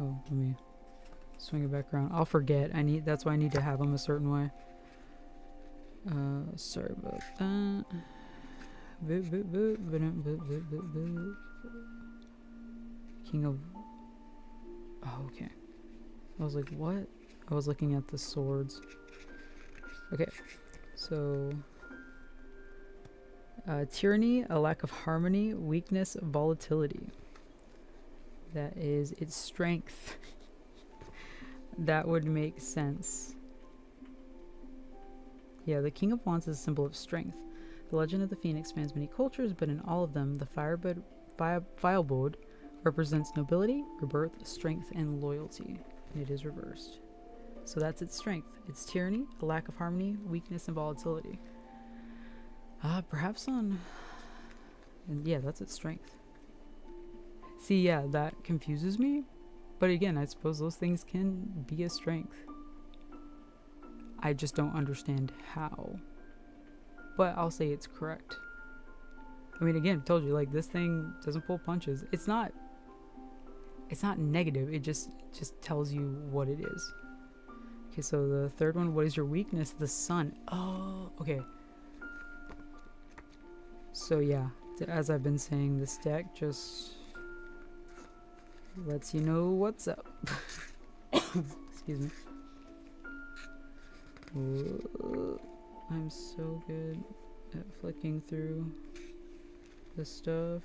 Oh, let me swing it back around. I'll forget. That's why I need to have them a certain way. Sorry about that. King of... Oh, okay. I was like, what? I was looking at the swords. Okay. So... tyranny, a lack of harmony, weakness, volatility. That is its strength. That would make sense. Yeah, the King of Wands is a symbol of strength. The legend of the Phoenix spans many cultures, but in all of them, the Firebode represents nobility, rebirth, strength, and loyalty. And it is reversed. So that's its strength. It's tyranny, a lack of harmony, weakness, and volatility. Perhaps on... And yeah, that's its strength. See, yeah, that confuses me. But again, I suppose those things can be a strength. I just don't understand how. But I'll say it's correct. I mean, again, I told you, like, this thing doesn't pull punches. It's not negative. It just tells you what it is. Okay, so the third one, what is your weakness? The sun. Oh, okay. So yeah, as I've been saying, this deck just lets you know what's up. Excuse me. I'm so good at flicking through this stuff.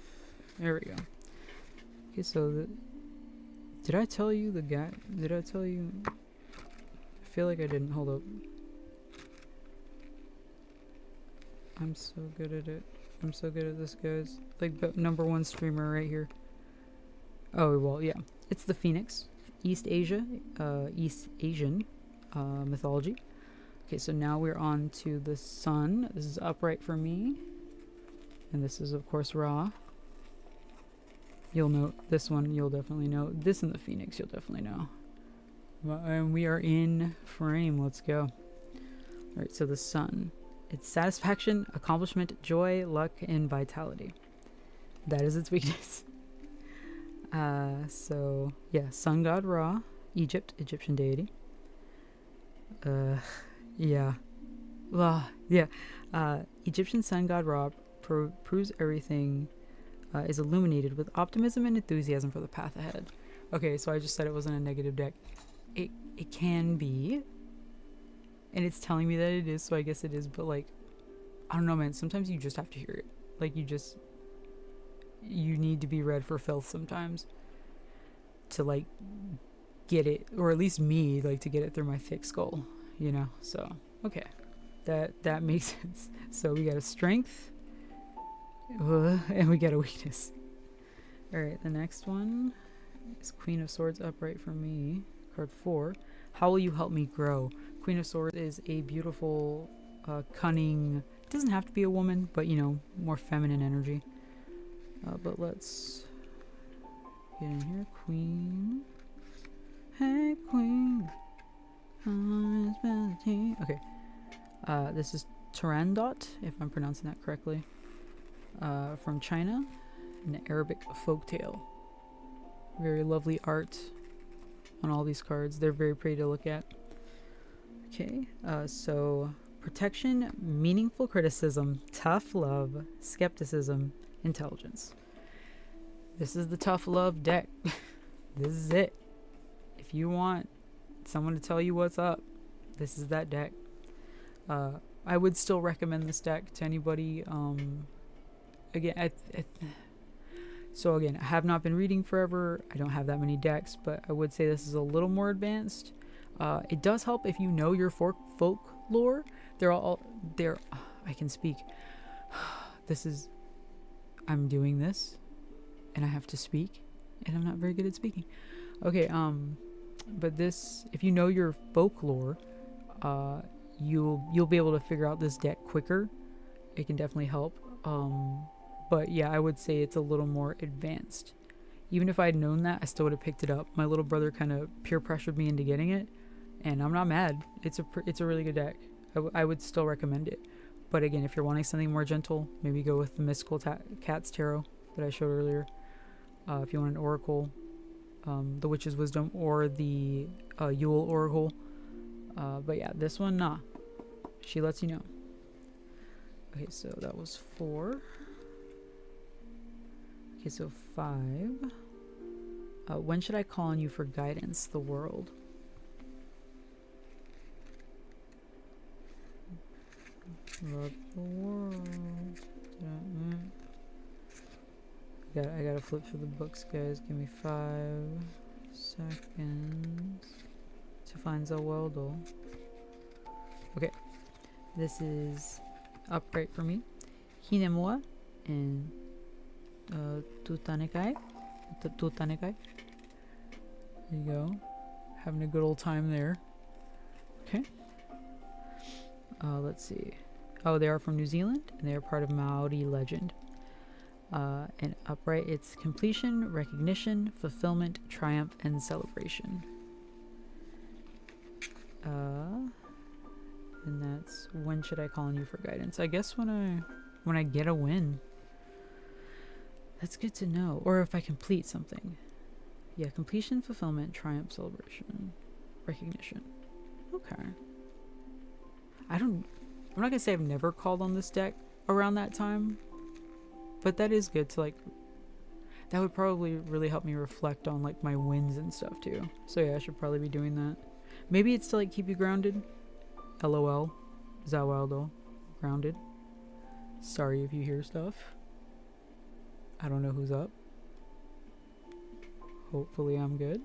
There we go. Okay, so did I tell you the guy? Did I tell you? I feel like I didn't. Hold up. I'm so good at it. I'm so good at this, guys. Like, number 1 streamer right here. Oh, well, yeah. It's the Phoenix. East Asian mythology. Okay, so now we're on to the sun. This is upright for me. And this is, of course, Ra. You'll know this one. You'll definitely know. This and the Phoenix, you'll definitely know. And we are in frame. Let's go. Alright, so the sun. It's satisfaction, accomplishment, joy, luck, and vitality. That is its weakness. So, yeah, sun god Ra, Egyptian deity. Yeah. Egyptian sun god Ra proves everything is illuminated with optimism and enthusiasm for the path ahead. Okay, so I just said it wasn't a negative deck. it can be, and it's telling me that it is, so I guess it is. But like, I don't know, man. Sometimes you just have to hear it. Like you need to be read for filth sometimes to like get it, or at least me, like to get it through my thick skull, you know. So okay, that makes sense. So we got a strength, and we got a weakness. All right, the next one is Queen of Swords upright for me. Card 4. How will you help me grow? Queen of Swords is a beautiful, cunning. It doesn't have to be a woman, but you know, more feminine energy. But let's get in here. Queen. Hey, Queen. Okay. This is Turandot, if I'm pronouncing that correctly. From China, an Arabic folktale. Very lovely art on all these cards. They're very pretty to look at. Okay, so protection, meaningful criticism, tough love, skepticism, intelligence. This is the tough love deck. This is it. If you want someone to tell you what's up, this is that deck. I would still recommend this deck to anybody. Again, so again, I have not been reading forever. I don't have that many decks, but I would say this is a little more advanced. It does help if you know your folklore. I can speak. I'm doing this, and I have to speak, and I'm not very good at speaking. Okay, but this, if you know your folklore, you'll be able to figure out this deck quicker. It can definitely help. But yeah, I would say it's a little more advanced. Even if I'd known that, I still would have picked it up. My little brother kind of peer pressured me into getting it, and I'm not mad. It's a really good deck. I would still recommend it. But again, if you're wanting something more gentle, maybe go with the Mystical Cat's Tarot that I showed earlier. If you want an Oracle, the Witch's Wisdom, or the Yule Oracle. But yeah, this one, nah. She lets you know. Okay, so that was 4. Okay, so 5. When should I call on you for guidance? The world. Love the world. I gotta flip through the books, guys. Give me 5 seconds to find Zaweldo. Okay, this is upright for me. Hinemoa and Tutanekai. There you go. Having a good old time there. Okay. Let's see. Oh, they are from New Zealand, and they are part of Maori legend. And upright, it's completion, recognition, fulfillment, triumph, and celebration. And that's when should I call on you for guidance? I guess when I get a win. That's good to know. Or if I complete something. Yeah, completion, fulfillment, triumph, celebration, recognition. Okay. I'm not gonna say I've never called on this deck around that time, but that is good to like, that would probably really help me reflect on like my wins and stuff too. So yeah, I should probably be doing that. Maybe it's to like keep you grounded. LOL. Zawaldo. Grounded. Sorry if you hear stuff. I don't know who's up. Hopefully I'm good.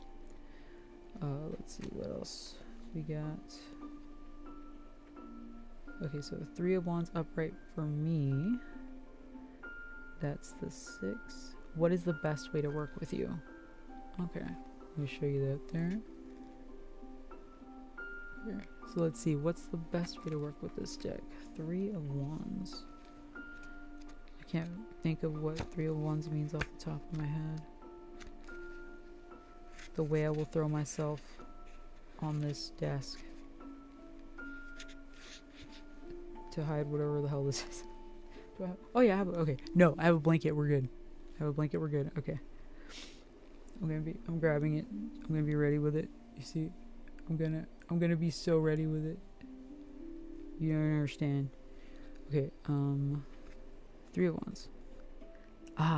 Let's see what else we got. Okay, so 3 of Wands upright for me. That's the 6. What is the best way to work with you? Okay, let me show you that there. Here. So let's see, what's the best way to work with this deck? 3 of Wands. I can't think of what 3 of Wands means off the top of my head. The way I will throw myself on this desk to hide whatever the hell this is. Do I have, oh yeah, I have okay. No, I have a blanket, we're good. I have a blanket, we're good. Okay. I'm grabbing it. I'm gonna be ready with it. You see? I'm gonna be so ready with it. You don't understand. Okay, 3 of Wands.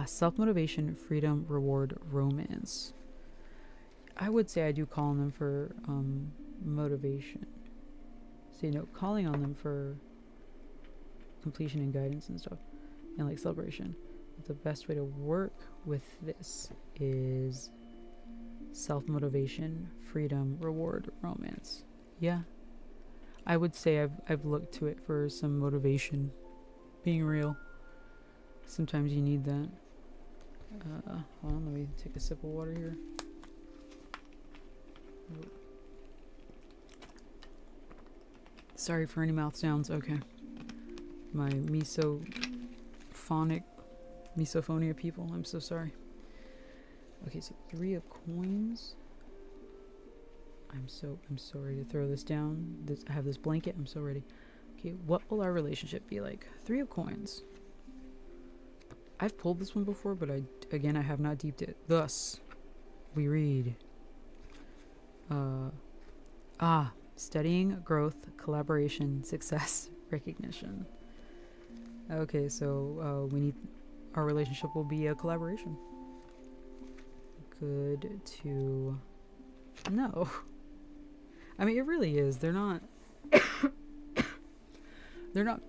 Self-motivation, freedom, reward, romance. I would say I do call on them for motivation. So, calling on them for completion and guidance and stuff, and like celebration. The best way to work with this is self-motivation, freedom, reward, romance. Yeah, I would say I've looked to it for some motivation. Being real, sometimes you need that. Hold on, let me take a sip of water here. Sorry for any mouth sounds. Okay, my misophonia people, I'm so sorry. Okay, so 3 of coins. I'm so ready to throw this down. I have this blanket. I'm so ready. Okay, what will our relationship be like? 3 of coins. I've pulled this one before, but I have not deeped it. Thus, we read. Studying, growth, collaboration, success, recognition. Okay, so we need our relationship will be a collaboration. Good to know. I mean, it really is. They're not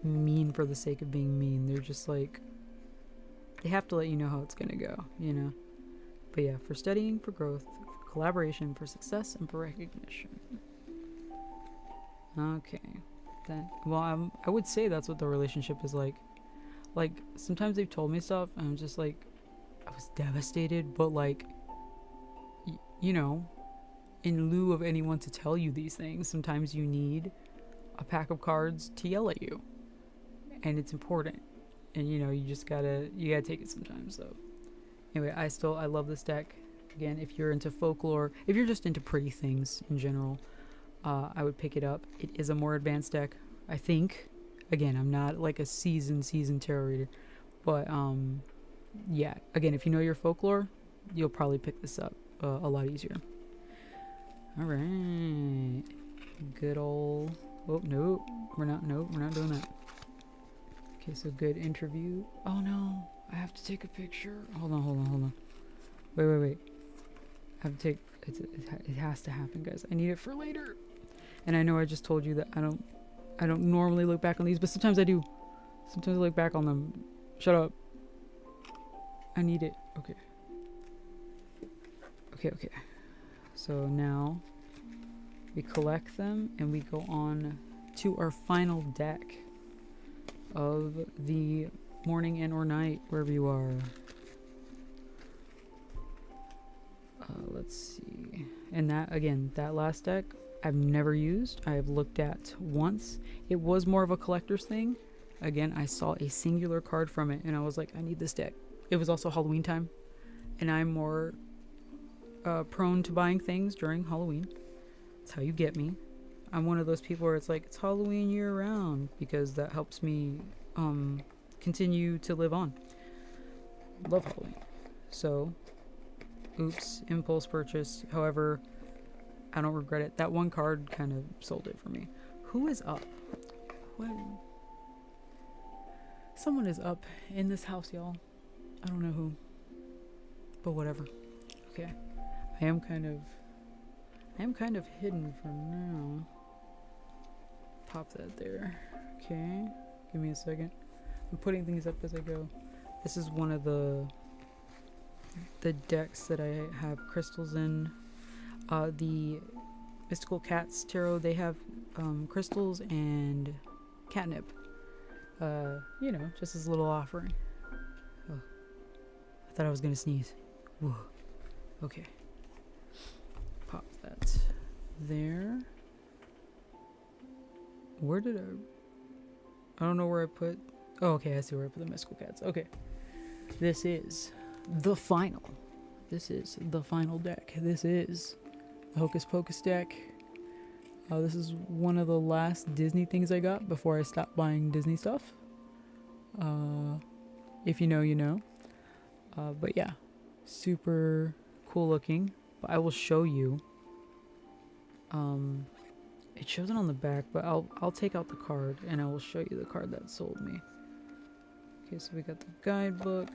mean for the sake of being mean. They're just like, they have to let you know how it's gonna go, But yeah, for studying, for growth, for collaboration, for success, and for recognition. Okay. I would say that's what the relationship is like. Like, sometimes they've told me stuff, and I'm just like, I was devastated, but like, in lieu of anyone to tell you these things, sometimes you need a pack of cards to yell at you. And it's important. And you gotta take it sometimes. So anyway, I love this deck. Again, if you're into folklore, if you're just into pretty things in general, I would pick it up. It is a more advanced deck, I think. Again, I'm not like a seasoned tarot reader, but yeah. Again, if you know your folklore, you'll probably pick this up a lot easier. All right, good old. Oh no, we're not doing that. Okay, so good interview. Oh no, I have to take a picture. Hold on. Wait. I have to take. It has to happen, guys. I need it for later. And I know I just told you that I don't normally look back on these, but sometimes I do. Sometimes I look back on them. Shut up. I need it. Okay. So now we collect them and we go on to our final deck of the morning and or night, wherever you are. Let's see. And that last deck I've never used. I have looked at once. It was more of a collector's thing. Again, I saw a singular card from it and I was like, I need this deck. It was also Halloween time, and I'm more prone to buying things during Halloween. That's how you get me. I'm one of those people where it's like, it's Halloween year round, because that helps me continue to live on. Love Halloween. So, oops, impulse purchase. However, I don't regret it. That one card kind of sold it for me. Who is up? What? Someone is up in this house, y'all. I don't know who, but whatever. Okay, I am kind of hidden for now. Pop that there. Okay, give me a second. I'm putting things up as I go. This is one of the decks that I have crystals in. The Mystical Cats Tarot, they have crystals and catnip. Just as a little offering. Oh, I thought I was gonna sneeze. Whoa. Okay. Pop that there. Where did I don't know where I put. Oh, okay, I see where I put the Mystical Cats. Okay. This is the final deck. This is the Hocus Pocus deck. This is one of the last Disney things I got before I stopped buying Disney stuff. If you know, you know. But yeah, super cool looking. But I will show you. It shows it on the back, but I'll take out the card and I will show you the card that sold me. Okay, so we got the guidebook.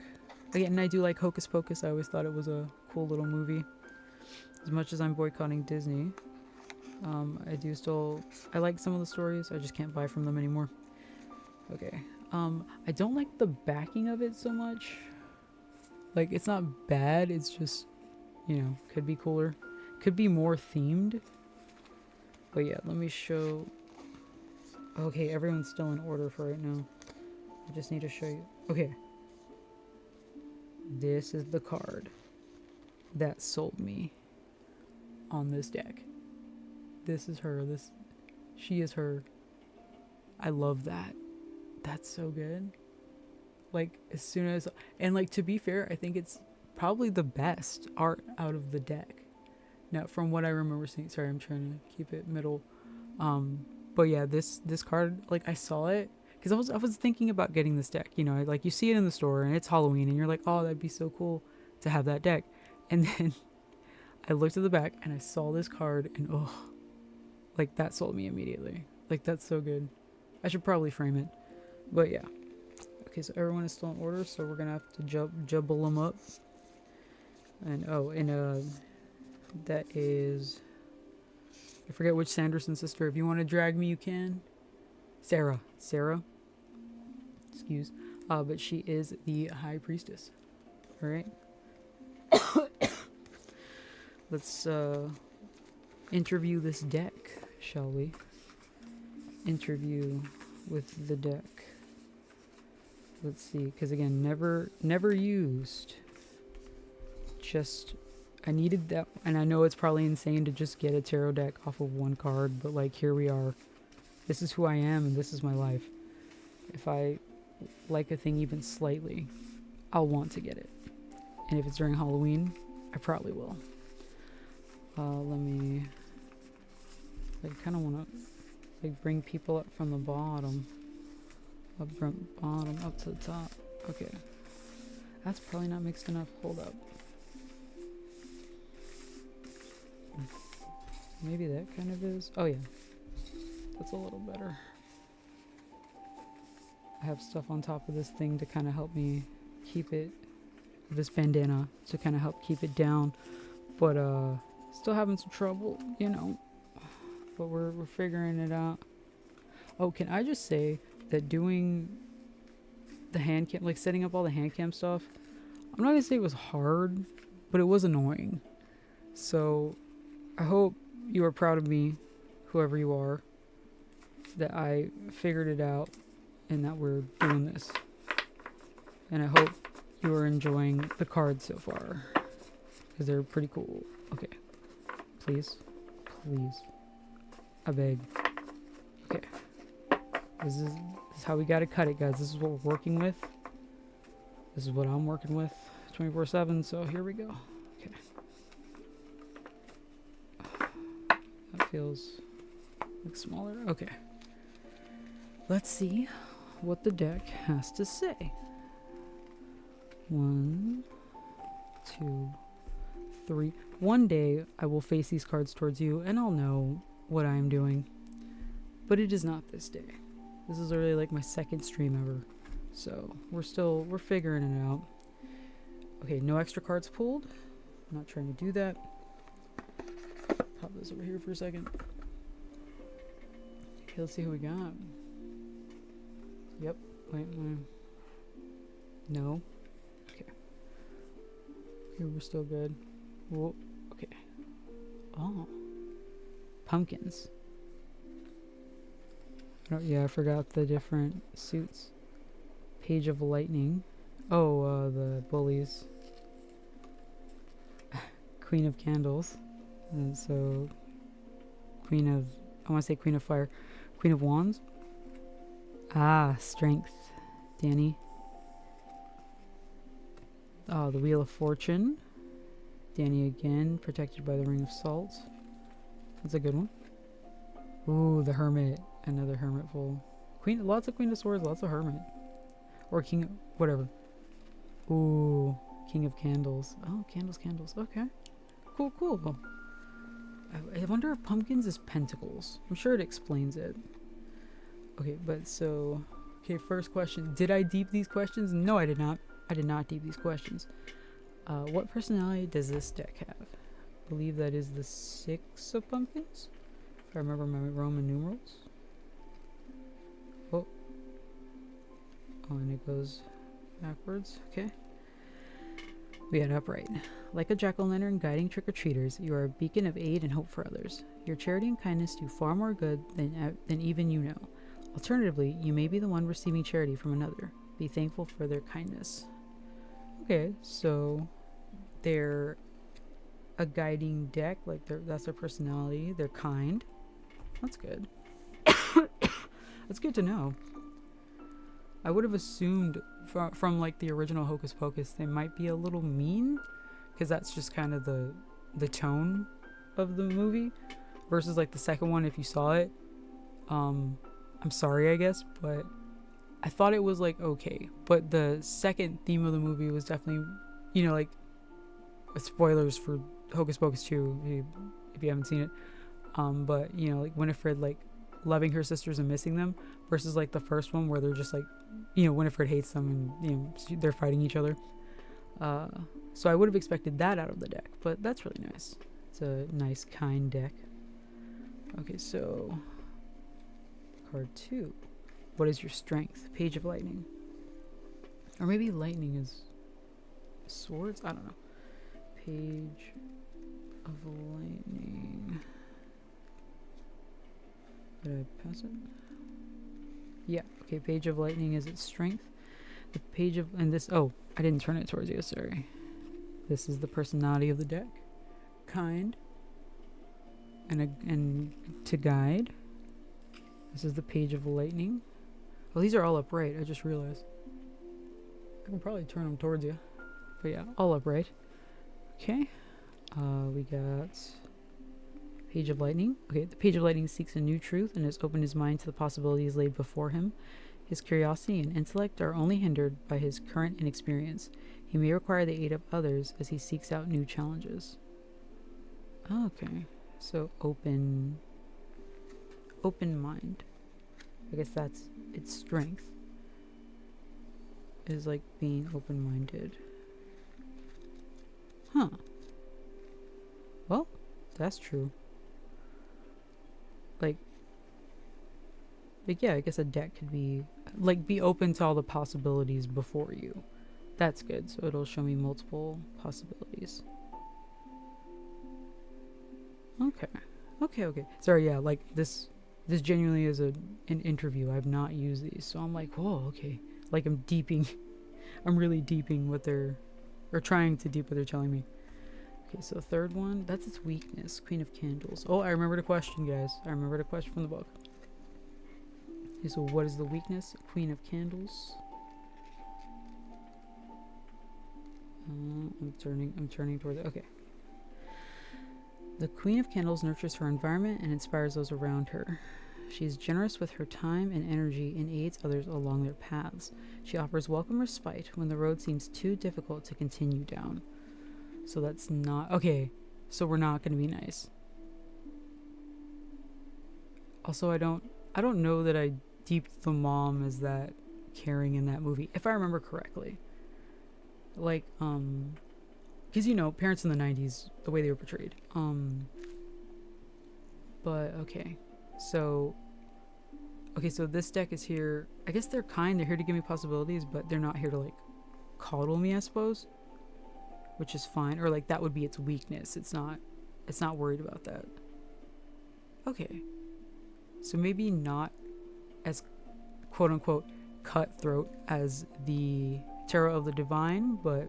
Again, I do like Hocus Pocus. I always thought it was a cool little movie. As much as I'm boycotting Disney, I like some of the stories. I just can't buy from them anymore. Okay. I don't like the backing of it so much. Like, it's not bad. It's just, could be cooler. Could be more themed. But yeah, let me show. Okay, everyone's still in order for right now. I just need to show you. Okay. This is the card that sold me on this deck. This is her. She is her. I love that. That's so good. Like, as soon as, and like, to be fair, I think it's probably the best art out of the deck. Now, from what I remember seeing, sorry, I'm trying to keep it middle. But yeah, this card, like, I saw it because I was thinking about getting this deck. Like, you see it in the store and it's Halloween and you're like, oh, that'd be so cool to have that deck. And then I looked at the back and I saw this card and like, that sold me immediately. Like, that's so good. I should probably frame it. But yeah. Okay, so everyone is still in order, so we're gonna have to jubble them up. And that is, I forget which Sanderson sister. If you want to drag me, you can. Sarah. Excuse. But she is the High Priestess. All right. Let's interview this deck, shall we? Interview with the deck. Let's see, because again, never used. Just, I needed that, and I know it's probably insane to just get a tarot deck off of one card, but like, here we are. This is who I am, and this is my life. If I like a thing even slightly, I'll want to get it. And if it's during Halloween, I probably will. Let me, like, kind of want to, like, bring people up from the bottom. Up from bottom, up to the top. Okay. That's probably not mixed enough. Hold up. Maybe that kind of is. Oh, yeah. That's a little better. I have stuff on top of this thing to kind of help me keep it. This bandana to kind of help keep it down. But, still having some trouble, But we're figuring it out. Oh, can I just say that doing the hand cam, like setting up all the hand cam stuff, I'm not gonna say it was hard, but it was annoying. So I hope you are proud of me, whoever you are, that I figured it out and that we're doing this. And I hope you are enjoying the cards so far, because they're pretty cool. Okay, please, I beg. Okay. This is how we gotta cut it, guys. This is what we're working with. This is what I'm working with 24/7, so here we go. Okay. That feels like smaller. Okay. Let's see what the deck has to say. 1, 2, 3. One day I will face these cards towards you and I'll know what I am doing. But it is not this day. This is really like my second stream ever. So we're figuring it out. Okay, no extra cards pulled. I'm not trying to do that. Pop this over here for a second. Okay, let's see who we got. Yep. Wait. No. Okay. Okay, we're still good. Whoa. Okay. Oh. Pumpkins. Oh, yeah, I forgot the different suits. Page of Lightning. Oh, the bullies. Queen of Candles. And so, I want to say Queen of Fire. Queen of Wands. Ah, Strength. Danny. Oh, the Wheel of Fortune. Danny again, protected by the Ring of Salt. That's a good one. Ooh, the Hermit. Another Hermit full. Lots of Queen of Swords, lots of Hermit. Or King, whatever. Ooh, King of Candles. Oh, candles. Okay. Cool. I wonder if Pumpkins is Pentacles. I'm sure it explains it. Okay, first question. Did I deep these questions? No, I did not. I did not deep these questions. What personality does this deck have? believe that is the 6 of pumpkins, if I remember my Roman numerals. Oh. Oh, and it goes backwards. Okay. We had upright. Like a jack-o'-lantern guiding trick-or-treaters, you are a beacon of aid and hope for others. Your charity and kindness do far more good than even you know. Alternatively, you may be the one receiving charity from another. Be thankful for their kindness. Okay, so they're a guiding deck, like that's their personality. They're kind. That's good. That's good to know. I would have assumed from like the original Hocus Pocus they might be a little mean, because that's just kind of the tone of the movie, versus like the second one. If you saw it, I'm sorry, I guess, but I thought it was like okay. But the second theme of the movie was definitely, you know, like spoilers for Hocus Pocus 2 if you haven't seen it. But you know, like Winifred like loving her sisters and missing them, versus like the first one where they're just like, you know, Winifred hates them and, you know, they're fighting each other. So I would have expected that out of the deck, but that's really nice. It's a nice, kind deck. Okay, so card 2. What is your strength? Page of Lightning. Or maybe lightning is swords? I don't know. Page of Lightning. Did I pass it? Yeah. Okay, Page of Lightning is its strength. The page of... And this... Oh, I didn't turn it towards you. Sorry. This is the personality of the deck. Kind. And to guide. This is the Page of Lightning. Well, these are all upright. I just realized. I can probably turn them towards you. But yeah, all upright. Okay. We got... Page of Lightning. Okay, the Page of Lightning seeks a new truth and has opened his mind to the possibilities laid before him. His curiosity and intellect are only hindered by his current inexperience. He may require the aid of others as he seeks out new challenges. Okay, so open mind. I guess that's its strength. Is like being open-minded. Huh. Well, that's true. Like yeah, I guess a deck could be like be open to all the possibilities before you. That's good. So it'll show me multiple possibilities. Okay. Sorry, yeah, like this genuinely is an interview. I've not used these, so I'm like, whoa, okay. Like I'm really deeping what they're, or trying to deep what they're telling me. Okay, so the third one, that's its weakness. Queen of Candles. Oh, I remembered a question, guys. I remembered a question from the book. Okay, so what is the weakness? Queen of Candles. I'm turning toward it. Okay. The Queen of Candles nurtures her environment and inspires those around her. She is generous with her time and energy and aids others along their paths. She offers welcome respite when the road seems too difficult to continue down. So that's not... Okay, so we're not going to be nice. Also, I don't know that I deeped the mom as that caring in that movie, if I remember correctly. Like, because, you know, parents in the 90s, the way they were portrayed. But, okay. So this deck is here. I guess they're kind. They're here to give me possibilities, but they're not here to, like, coddle me, I suppose. Which is fine. Or, like, that would be its weakness. It's not worried about that. Okay. So maybe not as, quote-unquote, cutthroat as the Tarot of the Divine, but...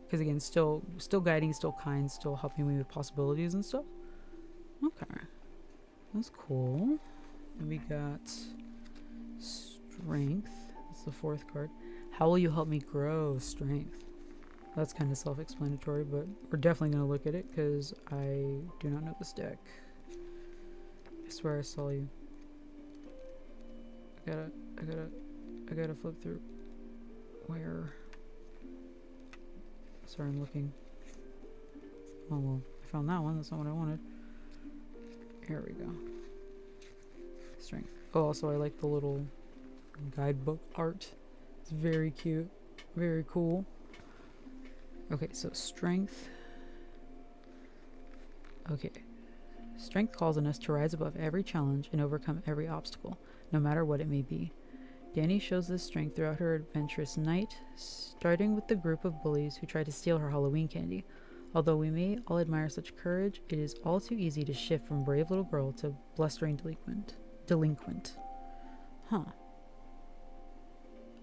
Because, again, still guiding, still kind, still helping me with possibilities and stuff. Okay. That's cool. And we got Strength. That's the 4th card. How will you help me grow? Strength. That's kind of self-explanatory, but we're definitely going to look at it because I do not know this deck. I swear I saw you. I gotta flip through. Where? Sorry, I'm looking. Oh well, I found that one. That's not what I wanted. Here we go. Strength. Oh, also I like the little guidebook art. It's very cute. Very cool. Okay, so strength. Okay. Strength calls on us to rise above every challenge and overcome every obstacle, no matter what it may be. Danny shows this strength throughout her adventurous night, starting with the group of bullies who tried to steal her Halloween candy. Although we may all admire such courage, it is all too easy to shift from brave little girl to blustering delinquent. Huh.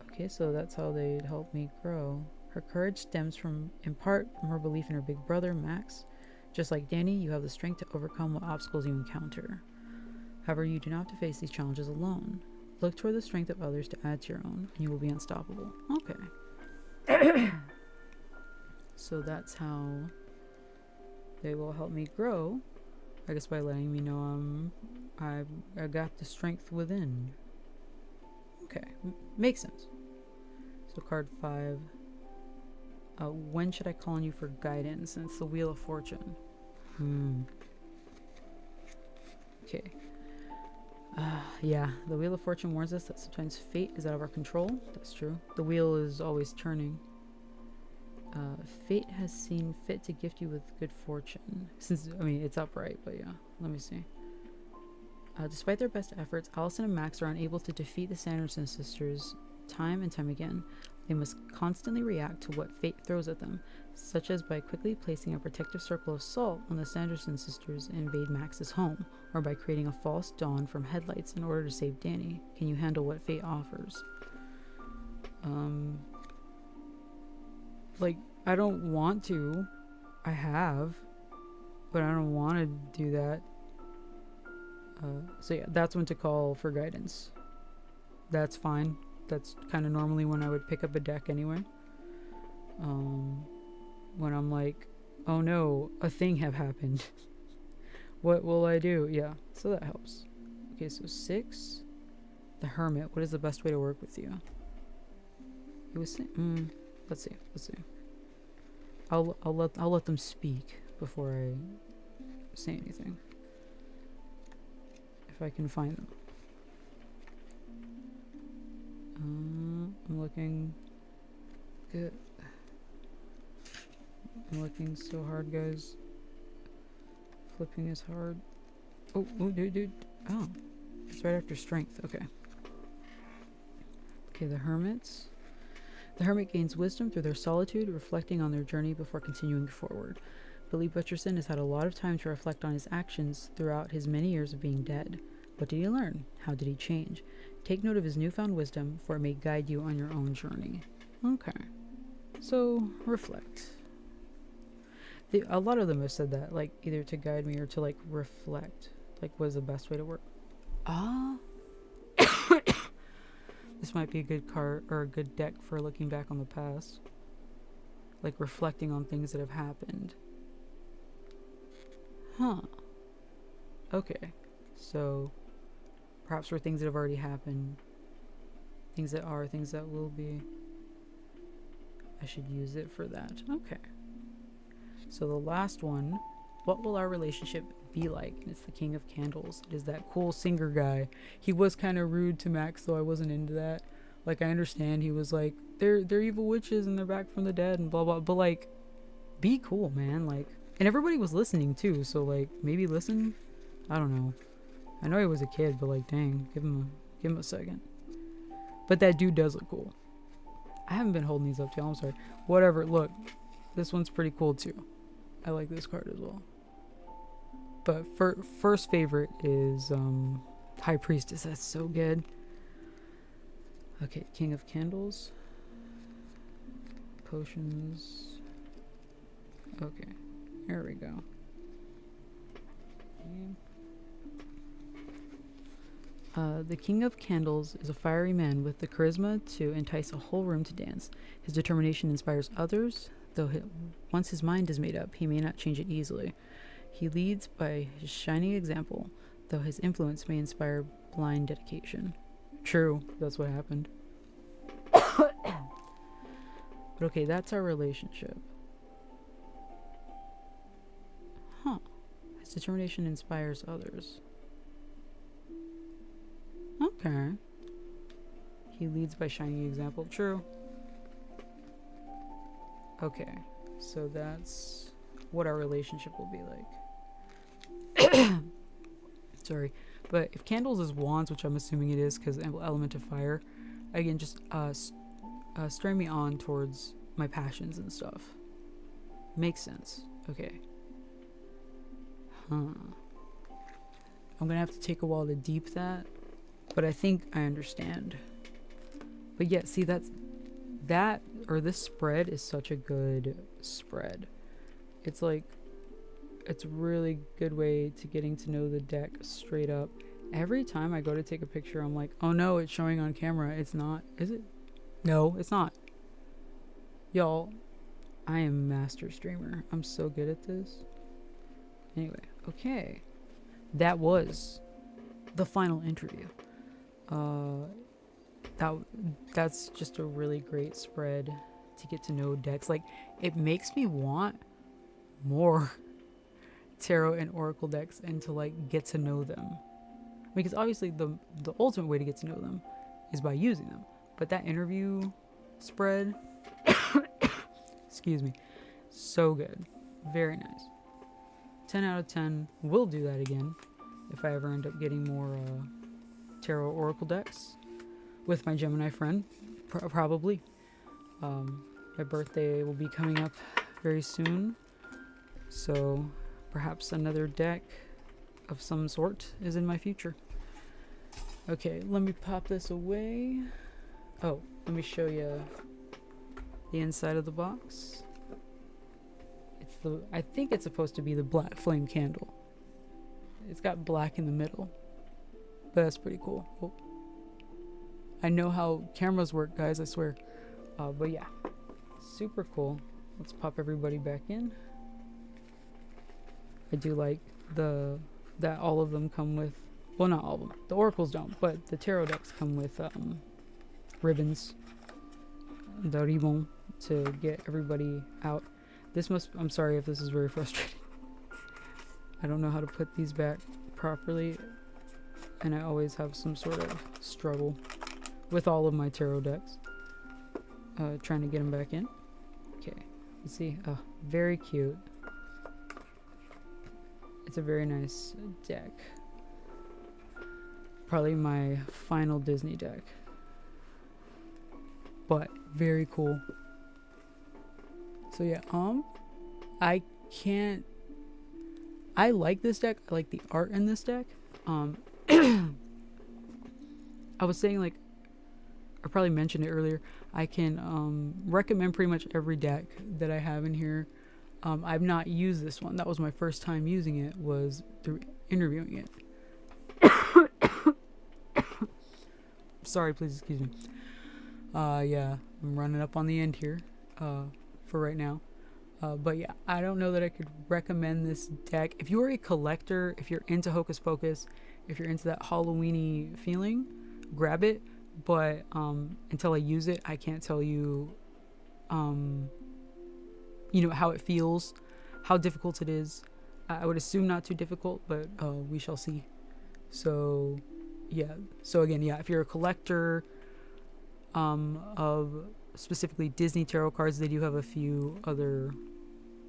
Okay, so that's how they'd help me grow. Her courage stems in part from her belief in her big brother, Max. Just like Danny, you have the strength to overcome what obstacles you encounter. However, you do not have to face these challenges alone. Look toward the strength of others to add to your own, and you will be unstoppable. Okay. So that's how they will help me grow. I guess by letting me know I got the strength within. Okay, makes sense. So card 5. When should I call on you for guidance? And it's the Wheel of Fortune. Okay. Yeah, the Wheel of Fortune warns us that sometimes fate is out of our control. That's true. The wheel is always turning. Fate has seen fit to gift you with good fortune. It's upright, but yeah. Let me see. Despite their best efforts, Allison and Max are unable to defeat the Sanderson sisters time and time again. They must constantly react to what fate throws at them, such as by quickly placing a protective circle of salt when the Sanderson sisters invade Max's home, or by creating a false dawn from headlights in order to save Danny. Can you handle what fate offers? I don't want to. I have, but I don't want to do that. So yeah, that's when to call for guidance. That's fine. That's kind of normally when I would pick up a deck anyway. When I'm like, oh no, a thing have happened. What will I do? Yeah, so that helps. Okay, so 6. The Hermit. What is the best way to work with you? He was saying, let's see. I'll let them speak before I say anything. If I can find them. I'm looking good. I'm looking so hard, guys. Flipping is hard. Oh, dude. Oh, it's right after strength. Okay. Okay, the Hermits. The Hermit gains wisdom through their solitude, reflecting on their journey before continuing forward. Billy Butcherson has had a lot of time to reflect on his actions throughout his many years of being dead. What did he learn? How did he change? Take note of his newfound wisdom, for it may guide you on your own journey. Okay. So, reflect. A lot of them have said that, like, either to guide me or to, like, reflect. Like, what is the best way to work? This might be a good card, or a good deck for looking back on the past. Like, reflecting on things that have happened. Huh. Okay. So, perhaps for things that have already happened, things that are, things that will be, I should use it for that. Okay. So the last one, what will our relationship be like? And it's the King of Candles. It is that cool singer guy. He was kind of rude to Max, though I wasn't into that. Like, I understand he was like, they're evil witches and they're back from the dead and blah blah, but like, be cool, man. Like, and everybody was listening too, so like, maybe listen. I don't know. I know he was a kid, but like, dang, give him a second. But that dude does look cool. I haven't been holding these up to you. I'm sorry. Whatever. Look, this one's pretty cool too. I like this card as well. But first favorite is High Priestess. That's so good. Okay, King of Candles. Potions. Okay, here we go. The King of Candles is a fiery man with the charisma to entice a whole room to dance. His determination inspires others, though once his mind is made up, he may not change it easily. He leads by his shining example, though his influence may inspire blind dedication. True, that's what happened. But okay, that's our relationship. Huh. His determination inspires others. Okay. He leads by shining example. True. Okay. So that's what our relationship will be like. Sorry. But if candles is wands, which I'm assuming it is because element of fire, again, just steering me on towards my passions and stuff. Makes sense. Okay. I'm gonna have to take a while to deep that, but I think I understand. But yeah, see, this spread is such a good spread. It's like, it's a really good way to getting to know the deck straight up. Every time I go to take a picture, I'm like, oh no, it's showing on camera. It's not, is it? No, it's not. Y'all, I am a master streamer. I'm so good at this. Anyway, okay. That was the final interview. That's just a really great spread to get to know decks. Like, it makes me want more tarot and oracle decks and to like get to know them, because obviously the ultimate way to get to know them is by using them, but that interview spread excuse me, so good, very nice. 10 out of 10. Will do that again if I ever end up getting more tarot oracle decks with my Gemini friend. Probably. My birthday will be coming up very soon, so perhaps another deck of some sort is in my future. Okay, let me pop this away. Oh, let me show you the inside of the box. I think it's supposed to be the black flame candle. It's got black in the middle, but that's pretty cool. Oh. I know how cameras work, guys, I swear. But yeah, super cool. Let's pop everybody back in. I do like that all of them come with, well, not all of them, the oracles don't, but the tarot decks come with ribbons, the ribbon, to get everybody out. I'm sorry if this is very frustrating. I don't know how to put these back properly, and I always have some sort of struggle with all of my tarot decks. Trying to get them back in. Okay, let's see. Oh, very cute. It's a very nice deck. Probably my final Disney deck. But very cool. So yeah, I like this deck. I like the art in this deck. I was saying, like, I probably mentioned it earlier, I can recommend pretty much every deck that I have in here. I've not used this one. That was my first time using it, was through interviewing it. Sorry, please excuse me. Yeah, I'm running up on the end here for right now. But yeah, I don't know that I could recommend this deck. If you're a collector, if you're into Hocus Pocus, if you're into that Halloween-y feeling, grab it. But until I use it, I can't tell you, you know, how it feels, how difficult it is. I would assume not too difficult, but we shall see. So yeah, so again, yeah, if you're a collector of specifically Disney tarot cards, they do have a few other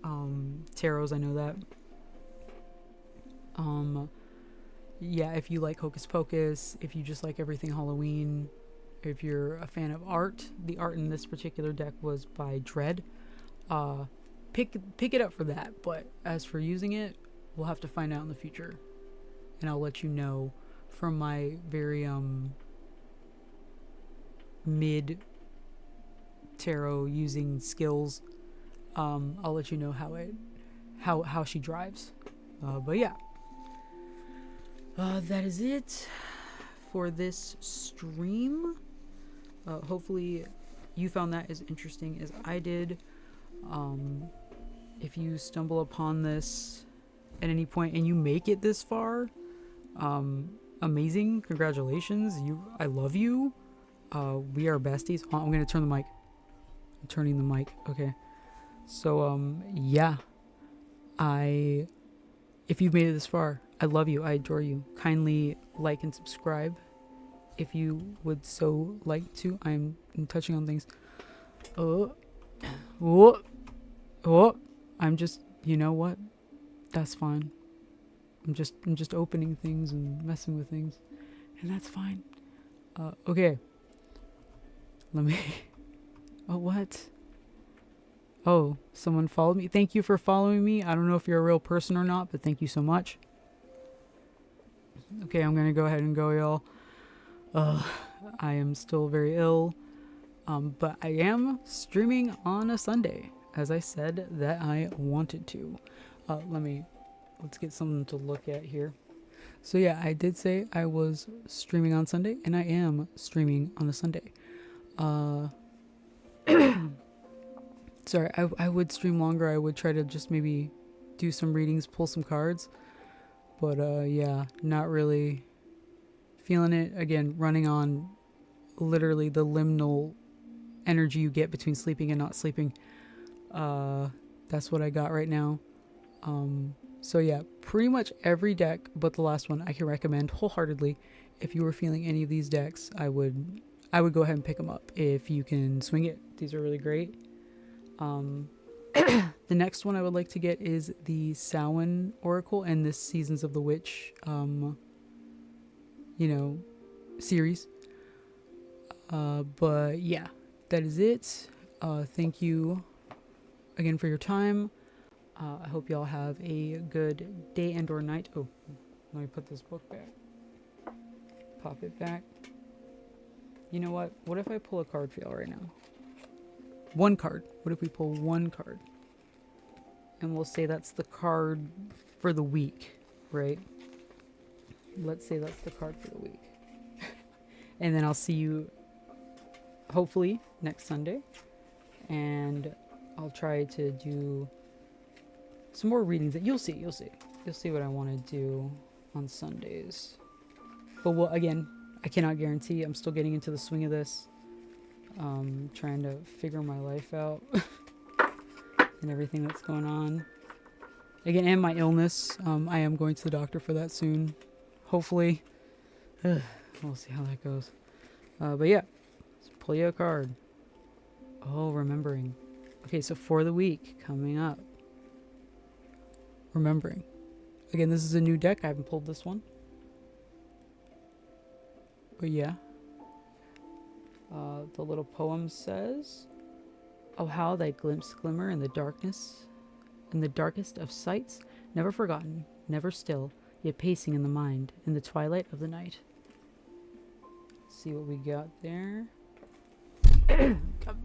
tarots, I know that. Yeah, if you like Hocus Pocus, if you just like everything Halloween, if you're a fan of art, the art in this particular deck was by Dread. Pick it up for that. But as for using it, we'll have to find out in the future, and I'll let you know from my very mid tarot using skills. I'll let you know how she drives. But yeah. That is it for this stream. Hopefully you found that as interesting as I did. If you stumble upon this at any point and you make it this far, amazing, congratulations. I love you. We are besties. I'm gonna turn the mic. I'm turning the mic. Okay. So yeah. If you've made it this far, I love you. I adore you. Kindly like and subscribe if you would so like to. I'm touching on things. Oh, I'm just, you know what? That's fine. I'm just opening things and messing with things, and that's fine. Okay. Let me. Oh, what? Oh, someone followed me. Thank you for following me. I don't know if you're a real person or not, but thank you so much. Okay, I'm gonna go ahead and go, y'all. I am still very ill, but I am streaming on a Sunday, as I said that I wanted to. Let's get something to look at here. So yeah, I did say I was streaming on Sunday, and I am streaming on a Sunday. Sorry, I would stream longer. I would try to just maybe do some readings, pull some cards. But yeah, not really feeling it. Again, running on literally the liminal energy you get between sleeping and not sleeping. That's what I got right now. So yeah, pretty much every deck but the last one I can recommend wholeheartedly. If you were feeling any of these decks, I would go ahead and pick them up if you can swing it. These are really great. The next one I would like to get is the Samhain Oracle and this Seasons of the Witch, series. But yeah, that is it. Thank you again for your time. I hope y'all have a good day and or night. Oh, let me put this book back. Pop it back. You know what? What if I pull a card for y'all right now? One card. What if we pull one card? And we'll say that's the card for the week, right? Let's say that's the card for the week. And then I'll see you hopefully next Sunday. And I'll try to do some more readings that you'll see what I want to do on Sundays. But again, I cannot guarantee. I'm still getting into the swing of this. Trying to figure my life out and everything that's going on. Again, and my illness. I am going to the doctor for that soon. Hopefully. We'll see how that goes. But yeah, let's pull you a card. Oh, remembering. Okay, so for the week coming up. Remembering. Again, this is a new deck. I haven't pulled this one. But yeah. The little poem says, "Oh, how thy glimpse glimmer in the darkness, in the darkest of sights, never forgotten, never still, yet pacing in the mind, in the twilight of the night." See what we got there.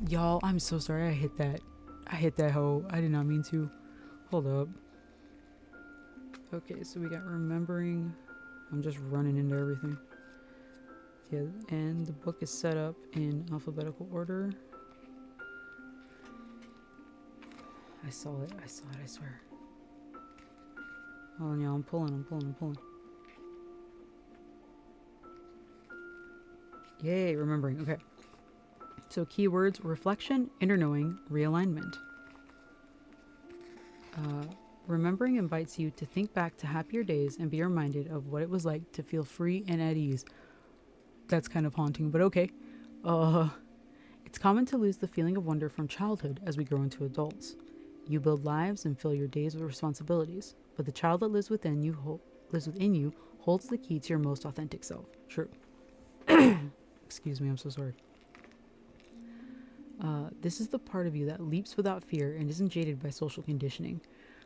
Y'all, I'm so sorry I hit that hoe. I did not mean to. Hold up. Okay, so we got remembering. I'm just running into everything. Yeah, and the book is set up in alphabetical order. I saw it, I swear. Oh, yeah, I'm pulling. Yay, remembering. Okay. So keywords: reflection, inner knowing, realignment. Remembering invites you to think back to happier days and be reminded of what it was like to feel free and at ease. That's kind of haunting, but okay. It's common to lose the feeling of wonder from childhood as we grow into adults. You build lives and fill your days with responsibilities, but the child that lives within you holds the key to your most authentic self. True. Excuse me, I'm so sorry. This is the part of you that leaps without fear and isn't jaded by social conditioning.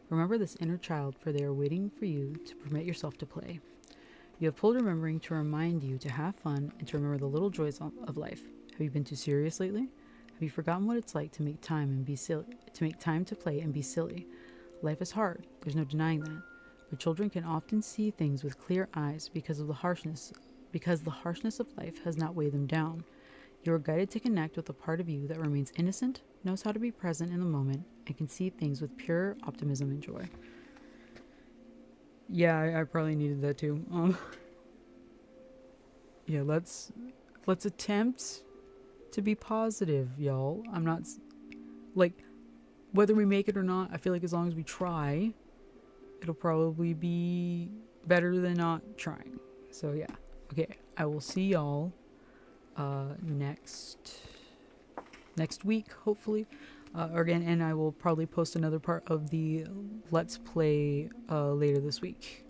Remember this inner child, for they are waiting for you to permit yourself to play. You have pulled remembering to remind you to have fun and to remember the little joys of life. Have you been too serious lately? Have you forgotten what it's like to make time to play and be silly? Life is hard. There's no denying that. But children can often see things with clear eyes because the harshness of life has not weighed them down. You are guided to connect with a part of you that remains innocent, knows how to be present in the moment, and can see things with pure optimism and joy. Yeah, I probably needed that too. Yeah, let's attempt to be positive, y'all. I'm not like, whether we make it or not, I feel like as long as we try, it'll probably be better than not trying. So yeah. Okay, I will see y'all next week, hopefully. Again, and I will probably post another part of the Let's Play later this week.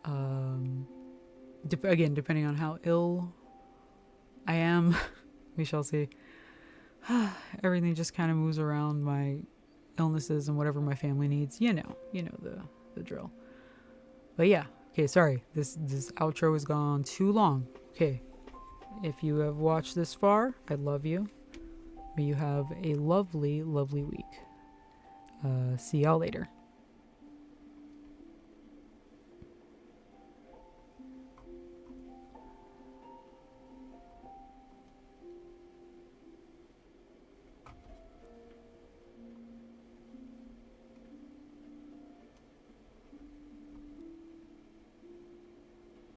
Again, depending on how ill I am, we shall see. Everything just kind of moves around my illnesses and whatever my family needs. You know the drill. But yeah, okay, sorry. This outro has gone too long. Okay, if you have watched this far, I love you. May you have a lovely, lovely week. See y'all later.